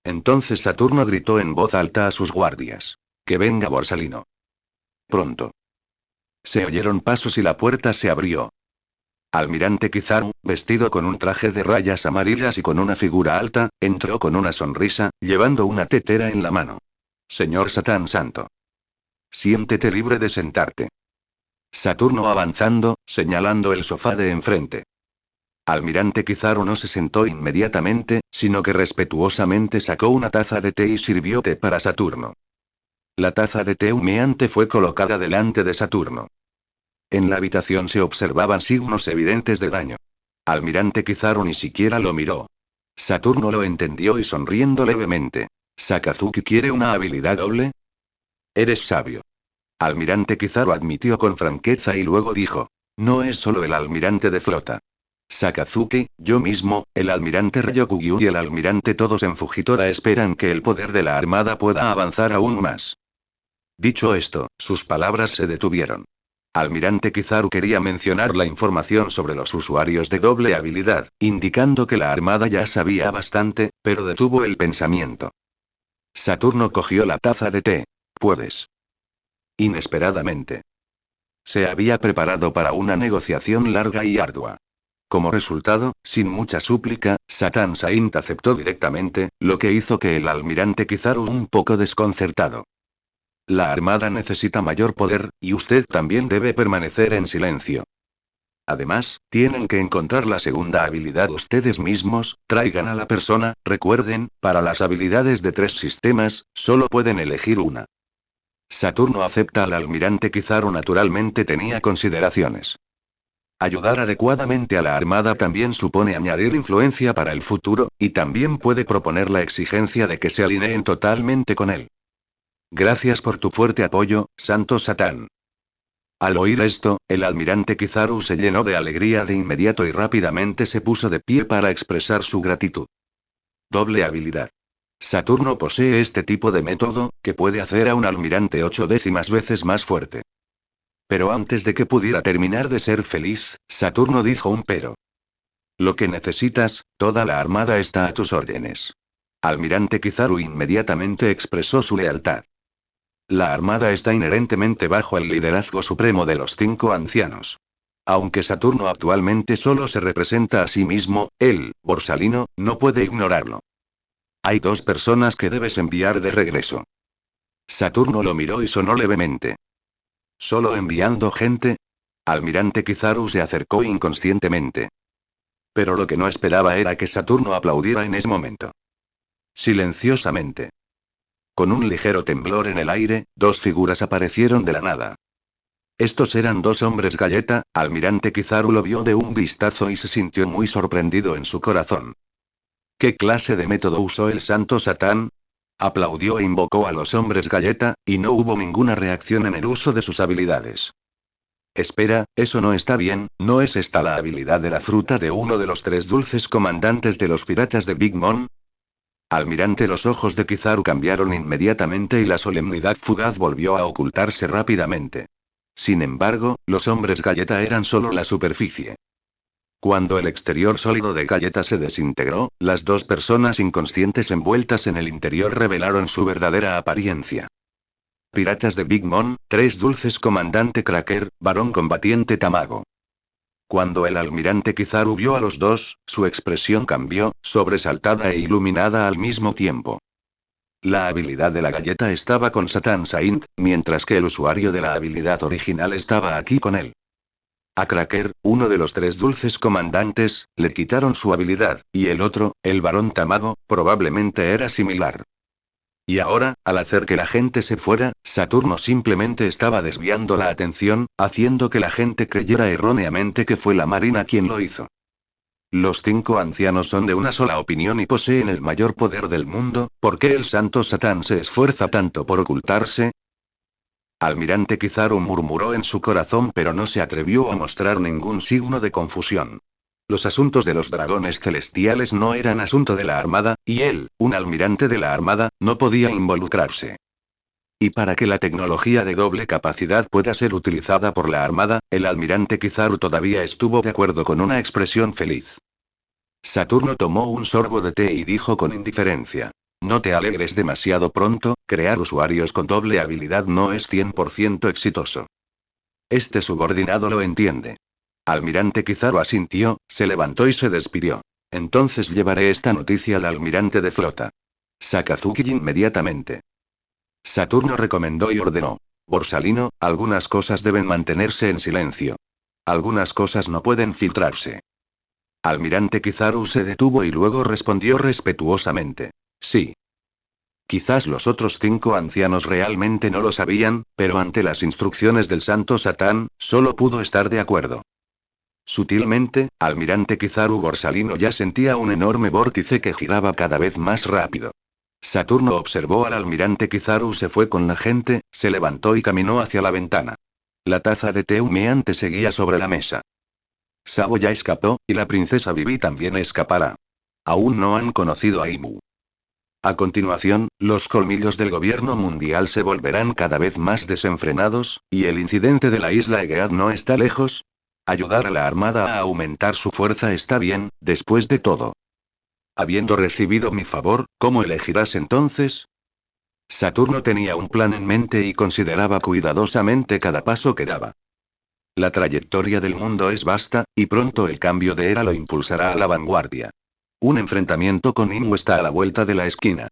Speaker 1: Entonces Saturno gritó en voz alta a sus guardias. «¡Que venga Borsalino!». Pronto. Se oyeron pasos y la puerta se abrió. Almirante Kizaru, vestido con un traje de rayas amarillas y con una figura alta, entró con una sonrisa, llevando una tetera en la mano. «Señor Satán Santo. Siéntete libre de sentarte». Saturno avanzando, señalando el sofá de enfrente. Almirante Kizaru no se sentó inmediatamente, sino que respetuosamente sacó una taza de té y sirvió té para Saturno. La taza de té humeante fue colocada delante de Saturno. En la habitación se observaban signos evidentes de daño. Almirante Kizaru ni siquiera lo miró. Saturno lo entendió y sonriendo levemente. «¿Sakazuki quiere una habilidad doble?». «Eres sabio». Almirante Kizaru admitió con franqueza y luego dijo. «No es solo el almirante de flota. Sakazuki, yo mismo, el almirante Ryokugyu y el almirante todos en Fujitora esperan que el poder de la armada pueda avanzar aún más». Dicho esto, sus palabras se detuvieron. Almirante Kizaru quería mencionar la información sobre los usuarios de doble habilidad, indicando que la armada ya sabía bastante, pero detuvo el pensamiento. Saturno cogió la taza de té. «Puedes». Inesperadamente. Se había preparado para una negociación larga y ardua. Como resultado, sin mucha súplica, Satan Saint aceptó directamente, lo que hizo que el almirante Kizaru un poco desconcertado. «La armada necesita mayor poder, y usted también debe permanecer en silencio. Además, tienen que encontrar la segunda habilidad ustedes mismos, traigan a la persona, recuerden, para las habilidades de 3 sistemas, solo pueden elegir una». Saturno acepta al almirante Kizaru naturalmente tenía consideraciones. Ayudar adecuadamente a la armada también supone añadir influencia para el futuro, y también puede proponer la exigencia de que se alineen totalmente con él. «Gracias por tu fuerte apoyo, Santo Satán». Al oír esto, el almirante Kizaru se llenó de alegría de inmediato y rápidamente se puso de pie para expresar su gratitud. Doble habilidad. Saturno posee este tipo de método, que puede hacer a un almirante 8 décimas veces más fuerte. Pero antes de que pudiera terminar de ser feliz, Saturno dijo un pero. «Lo que necesitas, toda la armada está a tus órdenes». Almirante Kizaru inmediatamente expresó su lealtad. La armada está inherentemente bajo el liderazgo supremo de los 5 ancianos. Aunque Saturno actualmente solo se representa a sí mismo, él, Borsalino, no puede ignorarlo. Hay 2 personas que debes enviar de regreso. Saturno lo miró y sonó levemente. ¿Solo enviando gente? Almirante Kizaru se acercó inconscientemente. Pero lo que no esperaba era que Saturno aplaudiera en ese momento. Silenciosamente. Con un ligero temblor en el aire, dos figuras aparecieron de la nada. Estos eran dos hombres galleta. Almirante Kizaru lo vio de un vistazo y se sintió muy sorprendido en su corazón. ¿Qué clase de método usó el santo Satán? Aplaudió e invocó a los hombres galleta, y no hubo ninguna reacción en el uso de sus habilidades. Espera, eso no está bien, ¿no es esta la habilidad de la fruta de uno de los tres dulces comandantes de los piratas de Big Mom? Almirante, los ojos de Kizaru cambiaron inmediatamente y la solemnidad fugaz volvió a ocultarse rápidamente. Sin embargo, los hombres galleta eran solo la superficie. Cuando el exterior sólido de Galleta se desintegró, las dos personas inconscientes envueltas en el interior revelaron su verdadera apariencia. Piratas de Big Mom, tres dulces comandante Cracker, varón combatiente Tamago. Cuando el almirante Kizaru vio a los dos, su expresión cambió, sobresaltada e iluminada al mismo tiempo. La habilidad de la galleta estaba con Satan Saint, mientras que el usuario de la habilidad original estaba aquí con él. A Cracker, uno de los tres dulces comandantes, le quitaron su habilidad, y el otro, el varón Tamago, probablemente era similar. Y ahora, al hacer que la gente se fuera, Saturno simplemente estaba desviando la atención, haciendo que la gente creyera erróneamente que fue la Marina quien lo hizo. Los cinco ancianos son de una sola opinión y poseen el mayor poder del mundo. ¿Por qué el santo Satán se esfuerza tanto por ocultarse? Almirante Kizaru murmuró en su corazón, pero no se atrevió a mostrar ningún signo de confusión. Los asuntos de los dragones celestiales no eran asunto de la Armada, y él, un almirante de la Armada, no podía involucrarse. Y para que la tecnología de doble capacidad pueda ser utilizada por la Armada, el almirante Kizaru todavía estuvo de acuerdo con una expresión feliz. Saturno tomó un sorbo de té y dijo con indiferencia. No te alegres demasiado pronto, crear usuarios con doble habilidad no es 100% exitoso. Este subordinado lo entiende. Almirante Kizaru asintió, se levantó y se despidió. Entonces llevaré esta noticia al almirante de flota. Sakazuki inmediatamente. Saturno recomendó y ordenó. Borsalino, algunas cosas deben mantenerse en silencio. Algunas cosas no pueden filtrarse. Almirante Kizaru se detuvo y luego respondió respetuosamente. Sí. Quizás los otros cinco ancianos realmente no lo sabían, pero ante las instrucciones del santo Satán, solo pudo estar de acuerdo. Sutilmente, Almirante Kizaru Borsalino ya sentía un enorme vórtice que giraba cada vez más rápido. Saturno observó al almirante Kizaru, se fue con la gente, se levantó y caminó hacia la ventana. La taza de té humeante seguía sobre la mesa. Sabo ya escapó, y la princesa Vivi también escapará. Aún no han conocido a Imu. A continuación, los colmillos del gobierno mundial se volverán cada vez más desenfrenados, y el incidente de la isla Egead no está lejos. Ayudar a la Armada a aumentar su fuerza está bien, después de todo. Habiendo recibido mi favor, ¿cómo elegirás entonces? Saturno tenía un plan en mente y consideraba cuidadosamente cada paso que daba. La trayectoria del mundo es vasta, y pronto el cambio de era lo impulsará a la vanguardia. Un enfrentamiento con Imu está a la vuelta de la esquina.